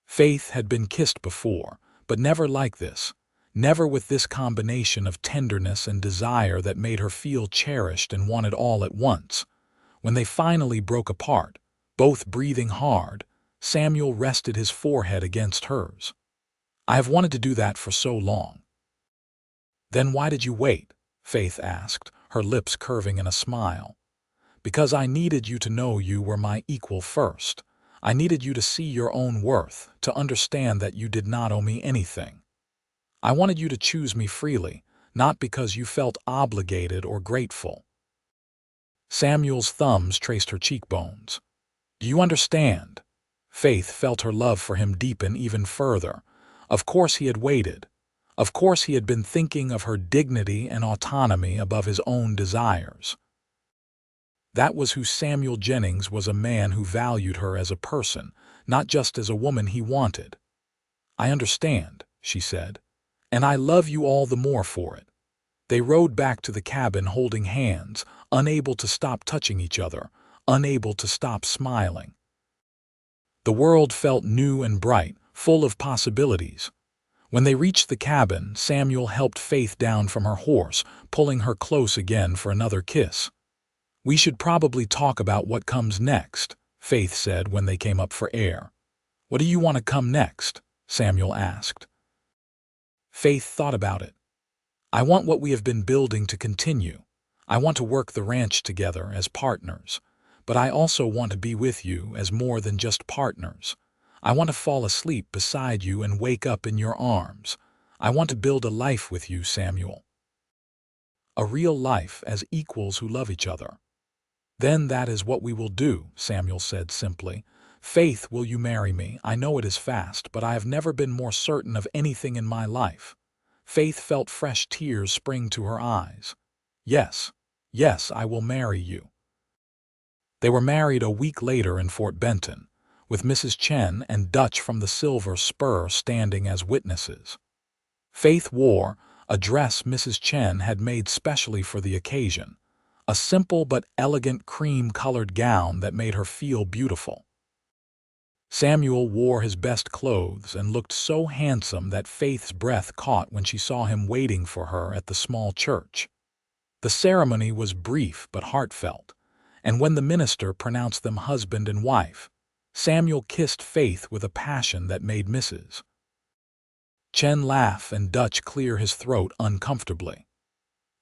Faith had been kissed before, but never like this, never with this combination of tenderness and desire that made her feel cherished and wanted all at once. When they finally broke apart, both breathing hard, Samuel rested his forehead against hers. "I have wanted to do that for so long." "Then why did you wait?" Faith asked, her lips curving in a smile. "Because I needed you to know you were my equal first. I needed you to see your own worth, to understand that you did not owe me anything. I wanted you to choose me freely, not because you felt obligated or grateful." Samuel's thumbs traced her cheekbones. "Do you understand?" Faith felt her love for him deepen even further. Of course he had waited. Of course he had been thinking of her dignity and autonomy above his own desires. That was who Samuel Jennings was, a man who valued her as a person, not just as a woman he wanted. "I understand," she said, "and I love you all the more for it." They rode back to the cabin holding hands, unable to stop touching each other, unable to stop smiling. The world felt new and bright, full of possibilities. When they reached the cabin, Samuel helped Faith down from her horse, pulling her close again for another kiss. "We should probably talk about what comes next," Faith said when they came up for air. "What do you want to come next?" Samuel asked. Faith thought about it. "I want what we have been building to continue. I want to work the ranch together as partners. But I also want to be with you as more than just partners. I want to fall asleep beside you and wake up in your arms. I want to build a life with you, Samuel. A real life as equals who love each other." "Then that is what we will do," Samuel said simply. "Faith, will you marry me? I know it is fast, but I have never been more certain of anything in my life." Faith felt fresh tears spring to her eyes. "Yes, yes, I will marry you." They were married a week later in Fort Benton, with Mrs. Chen and Dutch from the Silver Spur standing as witnesses. Faith wore a dress Mrs. Chen had made specially for the occasion, a simple but elegant cream-colored gown that made her feel beautiful. Samuel wore his best clothes and looked so handsome that Faith's breath caught when she saw him waiting for her at the small church. The ceremony was brief but heartfelt, and when the minister pronounced them husband and wife, Samuel kissed Faith with a passion that made Mrs. Chen laugh and Dutch clear his throat uncomfortably.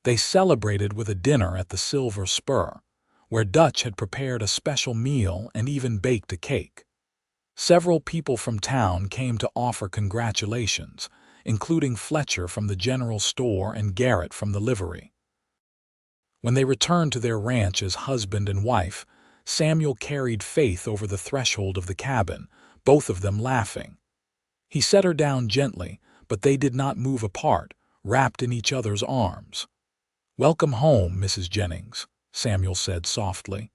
They celebrated with a dinner at the Silver Spur, where Dutch had prepared a special meal and even baked a cake. Several people from town came to offer congratulations, including Fletcher from the general store and Garrett from the livery. When they returned to their ranch as husband and wife, Samuel carried Faith over the threshold of the cabin, both of them laughing. He set her down gently, but they did not move apart, wrapped in each other's arms. "Welcome home, Mrs. Jennings," Samuel said softly.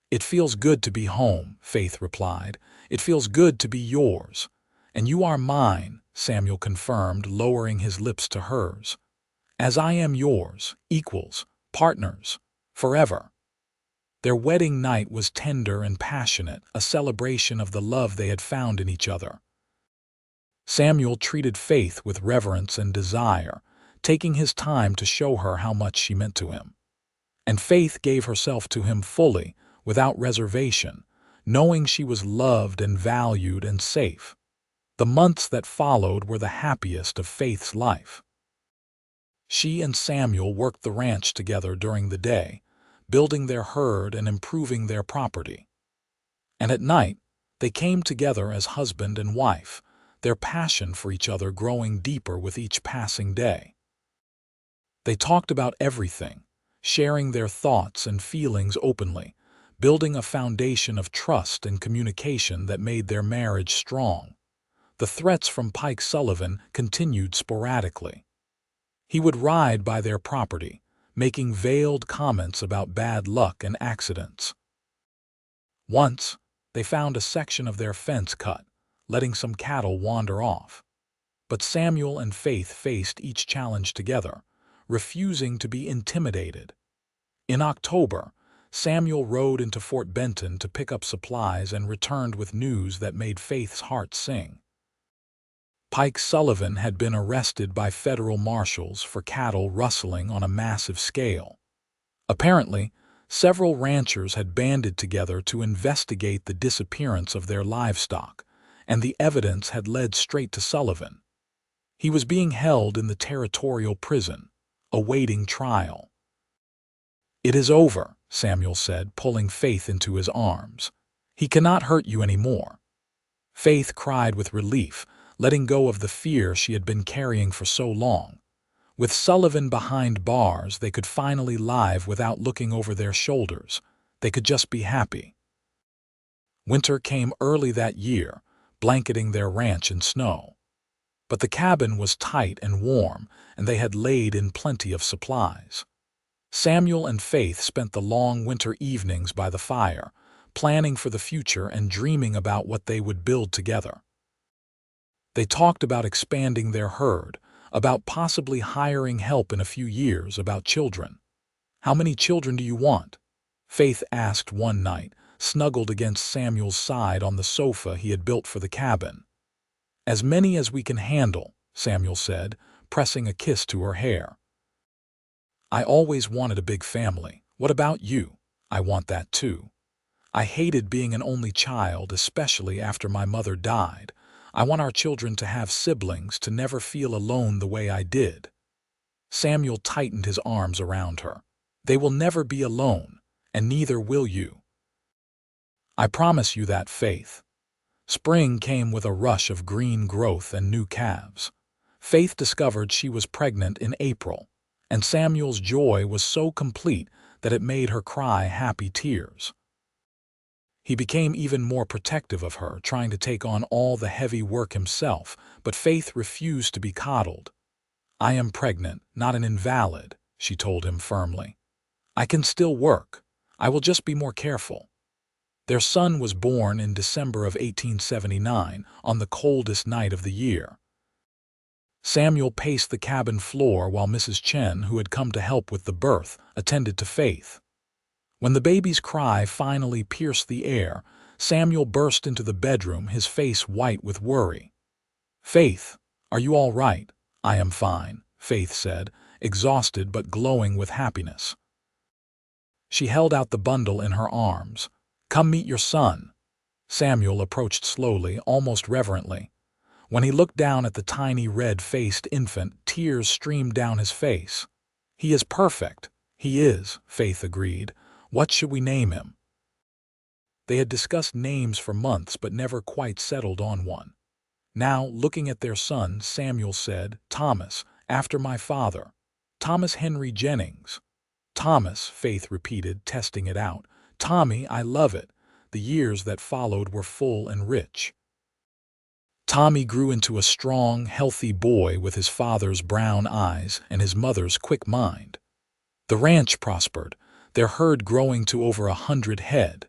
"It feels good to be home," Faith replied. "It feels good to be yours." "And you are mine," Samuel confirmed, lowering his lips to hers. "As I am yours, equals, partners, forever." Their wedding night was tender and passionate, a celebration of the love they had found in each other. Samuel treated Faith with reverence and desire, taking his time to show her how much she meant to him. And Faith gave herself to him fully, without reservation, knowing she was loved and valued and safe. The months that followed were the happiest of Faith's life. She and Samuel worked the ranch together during the day, building their herd and improving their property. And at night, they came together as husband and wife, their passion for each other growing deeper with each passing day. They talked about everything, sharing their thoughts and feelings openly, building a foundation of trust and communication that made their marriage strong. The threats from Pike Sullivan continued sporadically. He would ride by their property, making veiled comments about bad luck and accidents. Once, they found a section of their fence cut, letting some cattle wander off. But Samuel and Faith faced each challenge together, refusing to be intimidated. In October, Samuel rode into Fort Benton to pick up supplies and returned with news that made Faith's heart sing. Pike Sullivan had been arrested by federal marshals for cattle rustling on a massive scale. Apparently, several ranchers had banded together to investigate the disappearance of their livestock, and the evidence had led straight to Sullivan. He was being held in the territorial prison, awaiting trial. "It is over," Samuel said, pulling Faith into his arms. "He cannot hurt you anymore." Faith cried with relief, letting go of the fear she had been carrying for so long. With Sullivan behind bars, they could finally live without looking over their shoulders. They could just be happy. Winter came early that year, blanketing their ranch in snow. But the cabin was tight and warm, and they had laid in plenty of supplies. Samuel and Faith spent the long winter evenings by the fire, planning for the future and dreaming about what they would build together. They talked about expanding their herd, about possibly hiring help in a few years, about children. "How many children do you want?" Faith asked one night, snuggled against Samuel's side on the sofa he had built for the cabin. "As many as we can handle," Samuel said, pressing a kiss to her hair. "I always wanted a big family. What about you?" "I want that too. I hated being an only child, especially after my mother died. I want our children to have siblings, to never feel alone the way I did." Samuel tightened his arms around her. "They will never be alone, and neither will you. I promise you that, Faith." Spring came with a rush of green growth and new calves. Faith discovered she was pregnant in April, and Samuel's joy was so complete that it made her cry happy tears. He became even more protective of her, trying to take on all the heavy work himself, but Faith refused to be coddled. "I am pregnant, not an invalid," she told him firmly. "I can still work. I will just be more careful." Their son was born in December of 1879, on the coldest night of the year. Samuel paced the cabin floor while Mrs. Chen, who had come to help with the birth, attended to Faith. When the baby's cry finally pierced the air, Samuel burst into the bedroom, his face white with worry. "Faith, are you all right?" "I am fine," Faith said, exhausted but glowing with happiness. She held out the bundle in her arms. "Come meet your son." Samuel approached slowly, almost reverently. When he looked down at the tiny red-faced infant, tears streamed down his face. "He is perfect." "He is," Faith agreed. "What should we name him?" They had discussed names for months but never quite settled on one. Now, looking at their son, Samuel said, "Thomas, after my father. Thomas Henry Jennings." Thomas, Faith repeated, testing it out. Tommy, I love it. The years that followed were full and rich. Tommy grew into a strong, healthy boy with his father's brown eyes and his mother's quick mind. The ranch prospered, their herd growing to over 100 head.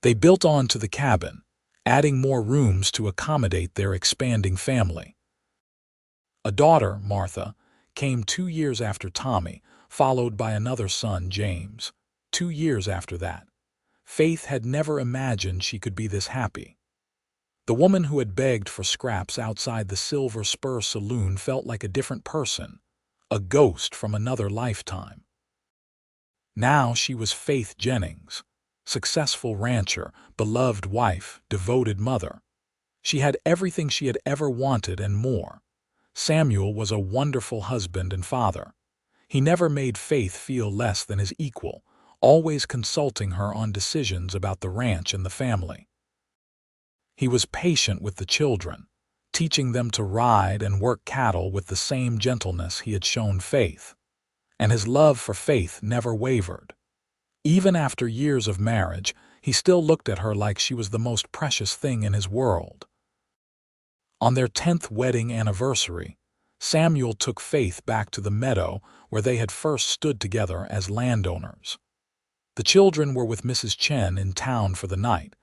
They built on to the cabin, adding more rooms to accommodate their expanding family. A daughter, Martha, came 2 years after Tommy, followed by another son, James. 2 years after that. Faith had never imagined she could be this happy. The woman who had begged for scraps outside the Silver Spur saloon felt like a different person, a ghost from another lifetime. Now she was Faith Jennings, successful rancher, beloved wife, devoted mother. She had everything she had ever wanted and more. Samuel was a wonderful husband and father. He never made Faith feel less than his equal, always consulting her on decisions about the ranch and the family. He was patient with the children, teaching them to ride and work cattle with the same gentleness he had shown Faith. And his love for Faith never wavered. Even after years of marriage, he still looked at her like she was the most precious thing in his world. On their 10th wedding anniversary, Samuel took Faith back to the meadow where they had first stood together as landowners. The children were with Mrs. Chen in town for the night,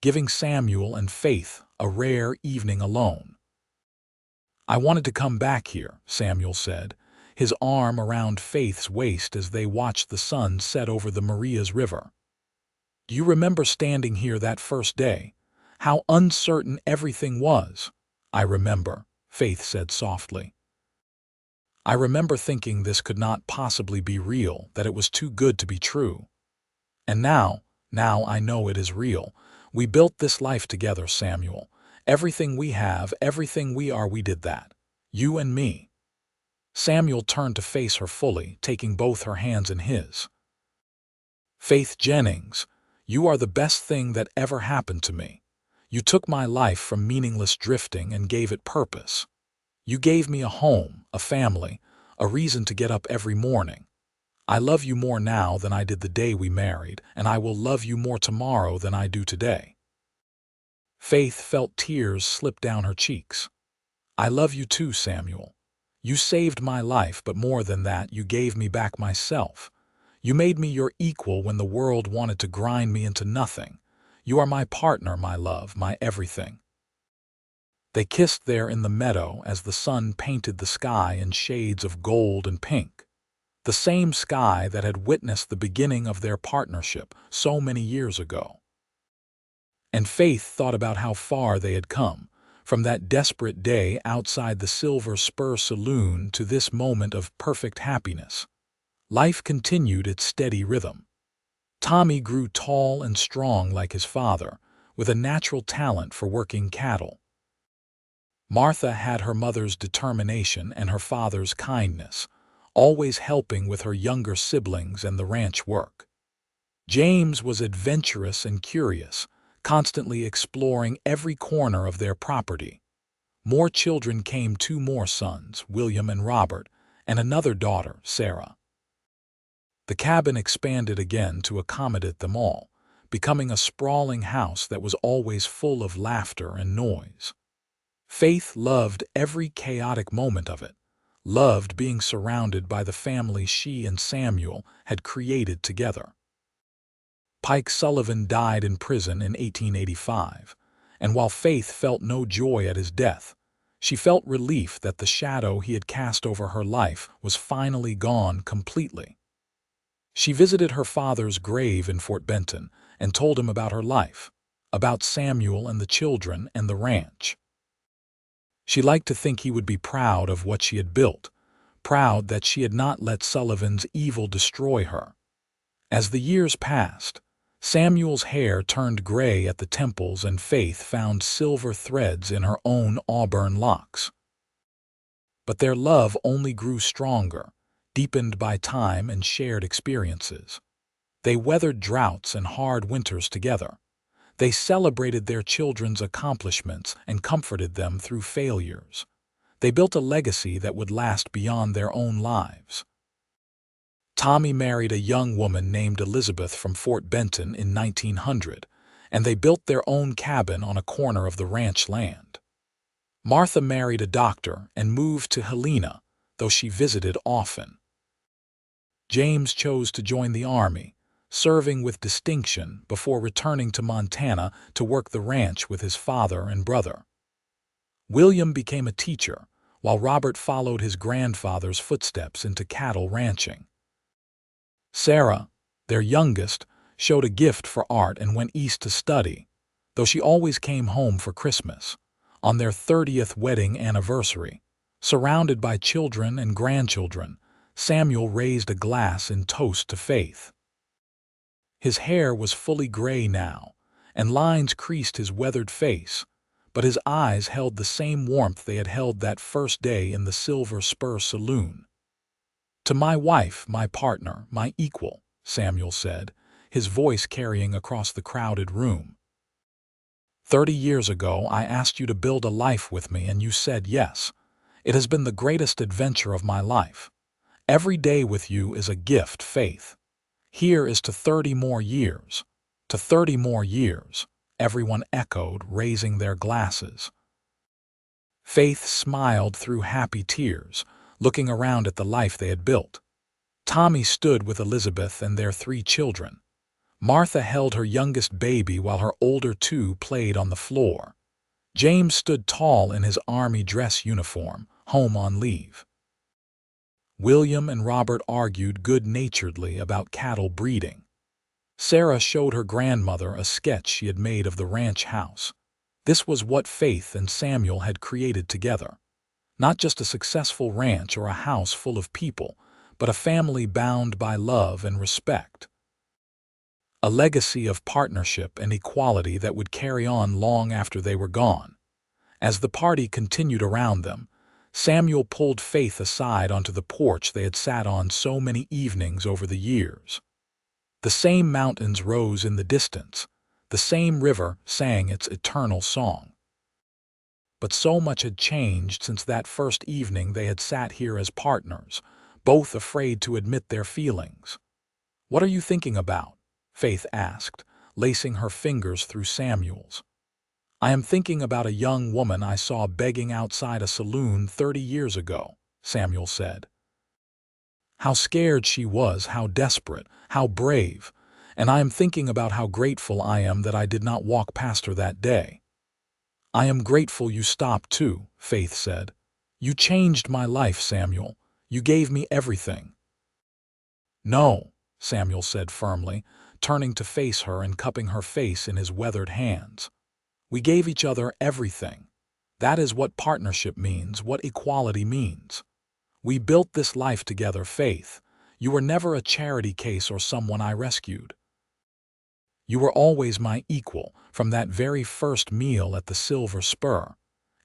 giving Samuel and Faith a rare evening alone. I wanted to come back here, Samuel said, his arm around Faith's waist as they watched the sun set over the Marias River. Do you remember standing here that first day? How uncertain everything was. I remember, Faith said softly. I remember thinking this could not possibly be real, that it was too good to be true. And now I know it is real. We built this life together, Samuel. Everything we have, everything we are, we did that. You and me. Samuel turned to face her fully, taking both her hands in his. Faith Jennings, you are the best thing that ever happened to me. You took my life from meaningless drifting and gave it purpose. You gave me a home, a family, a reason to get up every morning. I love you more now than I did the day we married, and I will love you more tomorrow than I do today. Faith felt tears slip down her cheeks. I love you too, Samuel. You saved my life, but more than that, you gave me back myself. You made me your equal when the world wanted to grind me into nothing. You are my partner, my love, my everything. They kissed there in the meadow as the sun painted the sky in shades of gold and pink. The same sky that had witnessed the beginning of their partnership so many years ago. And Faith thought about how far they had come, from that desperate day outside the Silver Spur saloon to this moment of perfect happiness. Life continued its steady rhythm. Tommy grew tall and strong like his father, with a natural talent for working cattle. Martha had her mother's determination and her father's kindness, always helping with her younger siblings and the ranch work. James was adventurous and curious, constantly exploring every corner of their property. More children came, 2 more sons, William and Robert, and another daughter, Sarah. The cabin expanded again to accommodate them all, becoming a sprawling house that was always full of laughter and noise. Faith loved every chaotic moment of it, loved being surrounded by the family she and Samuel had created together. Pike Sullivan died in prison in 1885, and while Faith felt no joy at his death, she felt relief that the shadow he had cast over her life was finally gone completely. She visited her father's grave in Fort Benton and told him about her life, about Samuel and the children and the ranch. She liked to think he would be proud of what she had built, proud that she had not let Sullivan's evil destroy her. As the years passed, Samuel's hair turned gray at the temples and Faith found silver threads in her own auburn locks. But their love only grew stronger, deepened by time and shared experiences. They weathered droughts and hard winters together. They celebrated their children's accomplishments and comforted them through failures. They built a legacy that would last beyond their own lives. Tommy married a young woman named Elizabeth from Fort Benton in 1900, and they built their own cabin on a corner of the ranch land. Martha married a doctor and moved to Helena, though she visited often. James chose to join the Army, serving with distinction before returning to Montana to work the ranch with his father and brother. William became a teacher, while Robert followed his grandfather's footsteps into cattle ranching. Sarah, their youngest, showed a gift for art and went east to study, though she always came home for Christmas. On their 30th wedding anniversary, surrounded by children and grandchildren, Samuel raised a glass in toast to Faith. His hair was fully gray now, and lines creased his weathered face, but his eyes held the same warmth they had held that first day in the Silver Spur Saloon. "To my wife, my partner, my equal," Samuel said, his voice carrying across the crowded room. 30 years ago, I asked you to build a life with me, and you said yes. It has been the greatest adventure of my life. Every day with you is a gift, Faith. Here is to 30 more years. To 30 more years, everyone echoed, raising their glasses. Faith smiled through happy tears, looking around at the life they had built. Tommy stood with Elizabeth and their 3 children. Martha held her youngest baby while her older 2 played on the floor. James stood tall in his army dress uniform, home on leave. William and Robert argued good-naturedly about cattle breeding. Sarah showed her grandmother a sketch she had made of the ranch house. This was what Faith and Samuel had created together. Not just a successful ranch or a house full of people, but a family bound by love and respect. A legacy of partnership and equality that would carry on long after they were gone. As the party continued around them, Samuel pulled Faith aside onto the porch they had sat on so many evenings over the years. The same mountains rose in the distance, the same river sang its eternal song. But so much had changed since that first evening they had sat here as partners, both afraid to admit their feelings. "What are you thinking about?" Faith asked, lacing her fingers through Samuel's. "I am thinking about a young woman I saw begging outside a saloon 30 years ago," Samuel said. "How scared she was, how desperate, how brave, and I am thinking about how grateful I am that I did not walk past her that day." "I am grateful you stopped too," Faith said. "You changed my life, Samuel. You gave me everything." "No," Samuel said firmly, turning to face her and cupping her face in his weathered hands. "We gave each other everything. That is what partnership means, what equality means. We built this life together, Faith. You were never a charity case or someone I rescued. You were always my equal, from that very first meal at the Silver Spur.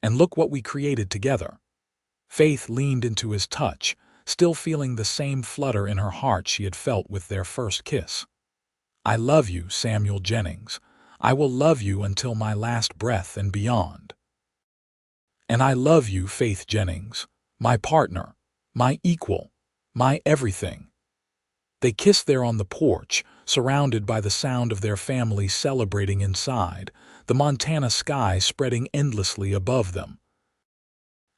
And look what we created together." Faith leaned into his touch, still feeling the same flutter in her heart she had felt with their first kiss. "I love you, Samuel Jennings. I will love you until my last breath and beyond." "And I love you, Faith Jennings, my partner, my equal, my everything." They kissed there on the porch, surrounded by the sound of their family celebrating inside, the Montana sky spreading endlessly above them.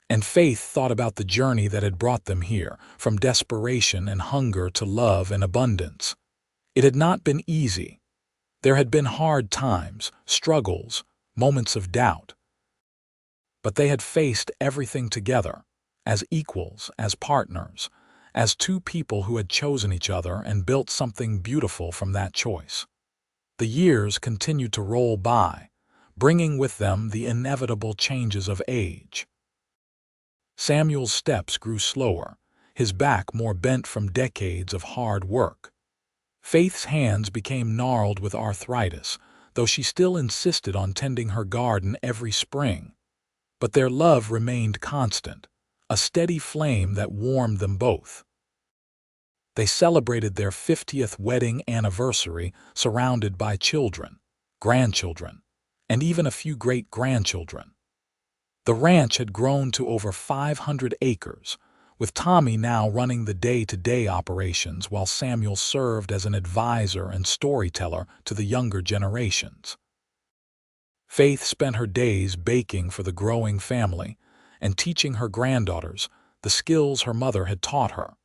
And Faith thought about the journey that had brought them here, from desperation and hunger to love and abundance. It had not been easy. There had been hard times, struggles, moments of doubt. But they had faced everything together, as equals, as partners, as 2 people who had chosen each other and built something beautiful from that choice. The years continued to roll by, bringing with them the inevitable changes of age. Samuel's steps grew slower, his back more bent from decades of hard work. Faith's hands became gnarled with arthritis, though she still insisted on tending her garden every spring. But their love remained constant, a steady flame that warmed them both. They celebrated their 50th wedding anniversary surrounded by children, grandchildren, and even a few great-grandchildren. The ranch had grown to over 500 acres, with Tommy now running the day-to-day operations while Samuel served as an advisor and storyteller to the younger generations. Faith spent her days baking for the growing family and teaching her granddaughters the skills her mother had taught her.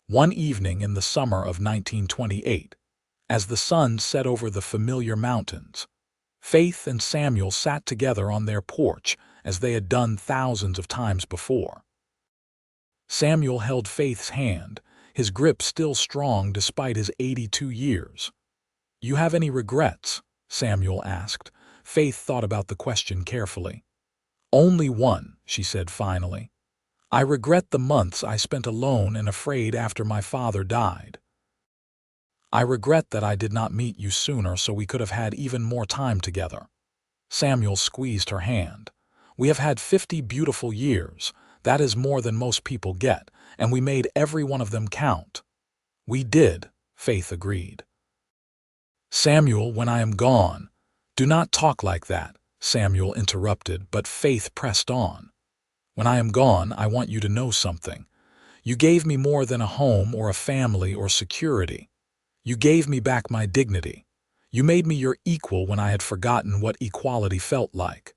One evening in the summer of 1928, as the sun set over the familiar mountains, Faith and Samuel sat together on their porch as they had done thousands of times before. Samuel held Faith's hand, his grip still strong despite his 82 years. "You have any regrets?" Samuel asked. Faith thought about the question carefully. "Only one," she said finally. "I regret the months I spent alone and afraid after my father died. I regret that I did not meet you sooner so we could have had even more time together." Samuel squeezed her hand. "We have had 50 beautiful years. That is more than most people get, and we made every one of them count." "We did," Faith agreed. "Samuel, when I am gone—" "Do not talk like that," Samuel interrupted, but Faith pressed on. "When I am gone, I want you to know something. You gave me more than a home or a family or security. You gave me back my dignity. You made me your equal when I had forgotten what equality felt like.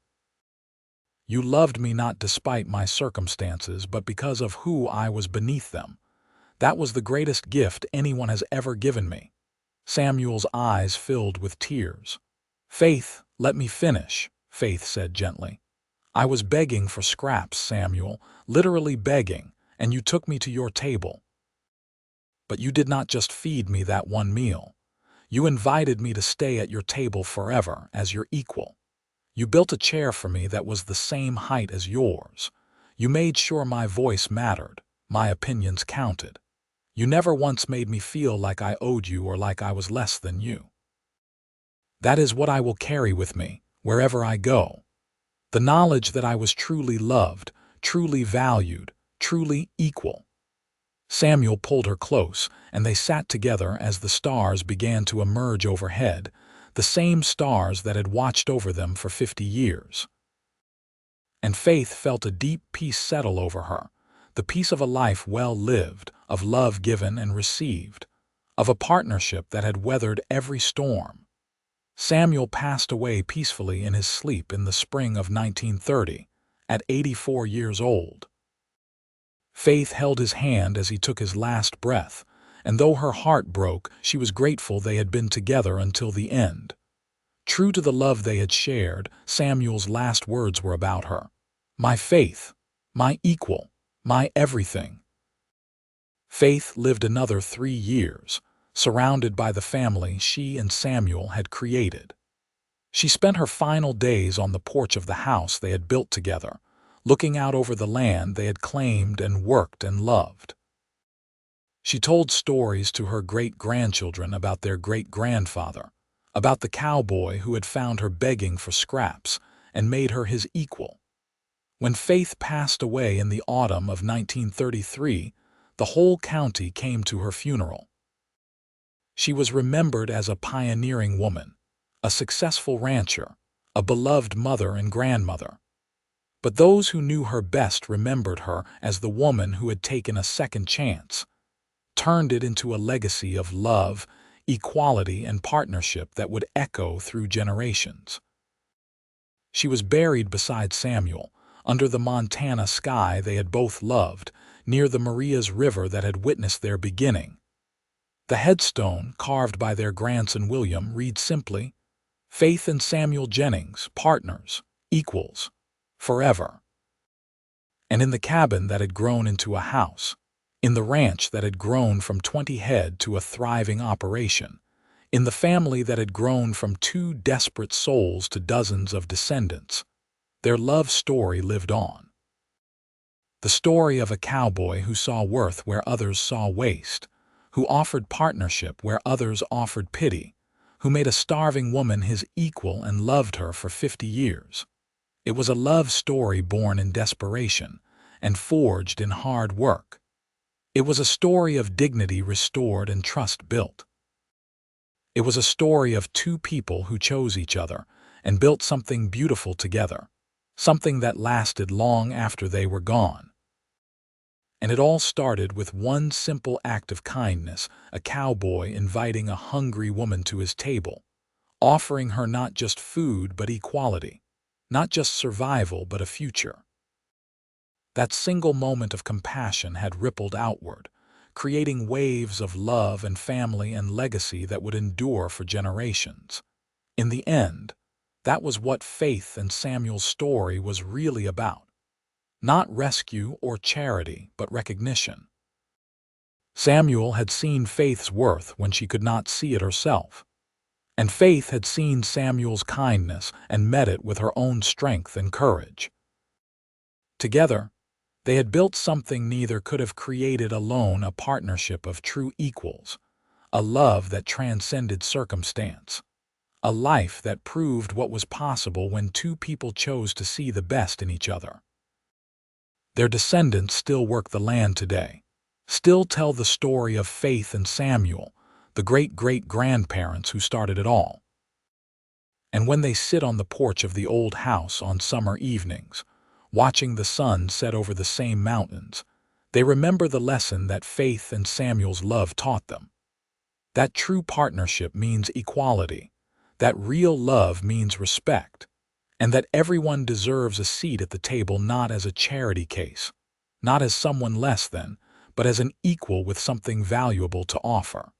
You loved me not despite my circumstances, but because of who I was beneath them. That was the greatest gift anyone has ever given me." Samuel's eyes filled with tears. "Faith, let me finish," Faith said gently. "I was begging for scraps, Samuel, literally begging, and you took me to your table. But you did not just feed me that one meal. You invited me to stay at your table forever as your equal. You built a chair for me that was the same height as yours. You made sure my voice mattered, my opinions counted. You never once made me feel like I owed you or like I was less than you. That is what I will carry with me, wherever I go. The knowledge that I was truly loved, truly valued, truly equal." Samuel pulled her close, and they sat together as the stars began to emerge overhead, the same stars that had watched over them for 50 years. And Faith felt a deep peace settle over her, the peace of a life well lived, of love given and received, of a partnership that had weathered every storm. Samuel passed away peacefully in his sleep in the spring of 1930, at 84 years old. Faith held his hand as he took his last breath, and though her heart broke, she was grateful they had been together until the end. True to the love they had shared, Samuel's last words were about her. "My Faith, my equal, my everything." Faith lived another 3 years, surrounded by the family she and Samuel had created. She spent her final days on the porch of the house they had built together, looking out over the land they had claimed and worked and loved. She told stories to her great-grandchildren about their great-grandfather, about the cowboy who had found her begging for scraps and made her his equal. When Faith passed away in the autumn of 1933, the whole county came to her funeral. She was remembered as a pioneering woman, a successful rancher, a beloved mother and grandmother. But those who knew her best remembered her as the woman who had taken a second chance, turned it into a legacy of love, equality, and partnership that would echo through generations. She was buried beside Samuel, under the Montana sky they had both loved, near the Marias River that had witnessed their beginning. The headstone, carved by their grandson William, reads simply, "Faith and Samuel Jennings, partners, equals, forever." And in the cabin that had grown into a house, in the ranch that had grown from 20 head to a thriving operation, in the family that had grown from 2 desperate souls to dozens of descendants, their love story lived on. The story of a cowboy who saw worth where others saw waste, who offered partnership where others offered pity, who made a starving woman his equal and loved her for 50 years. It was a love story born in desperation and forged in hard work. It was a story of dignity restored and trust built. It was a story of 2 people who chose each other and built something beautiful together, something that lasted long after they were gone. And it all started with one simple act of kindness, a cowboy inviting a hungry woman to his table, offering her not just food but equality, not just survival but a future. That single moment of compassion had rippled outward, creating waves of love and family and legacy that would endure for generations. In the end, that was what Faith and Samuel's story was really about. Not rescue or charity, but recognition. Samuel had seen Faith's worth when she could not see it herself, and Faith had seen Samuel's kindness and met it with her own strength and courage. Together, they had built something neither could have created alone, a partnership of true equals, a love that transcended circumstance, a life that proved what was possible when two people chose to see the best in each other. Their descendants still work the land today, still tell the story of Faith and Samuel, the great-great-grandparents who started it all. And when they sit on the porch of the old house on summer evenings, watching the sun set over the same mountains, they remember the lesson that Faith and Samuel's love taught them. That true partnership means equality, that real love means respect, and that everyone deserves a seat at the table, not as a charity case, not as someone less than, but as an equal with something valuable to offer.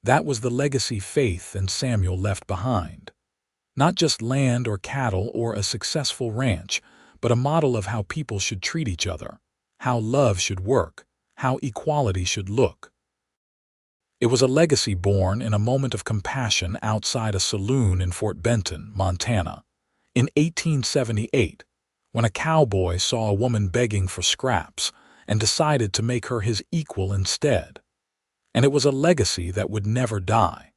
That was the legacy Faith and Samuel left behind. Not just land or cattle or a successful ranch, but a model of how people should treat each other, how love should work, how equality should look. It was a legacy born in a moment of compassion outside a saloon in Fort Benton, Montana, in 1878, when a cowboy saw a woman begging for scraps and decided to make her his equal instead. And it was a legacy that would never die.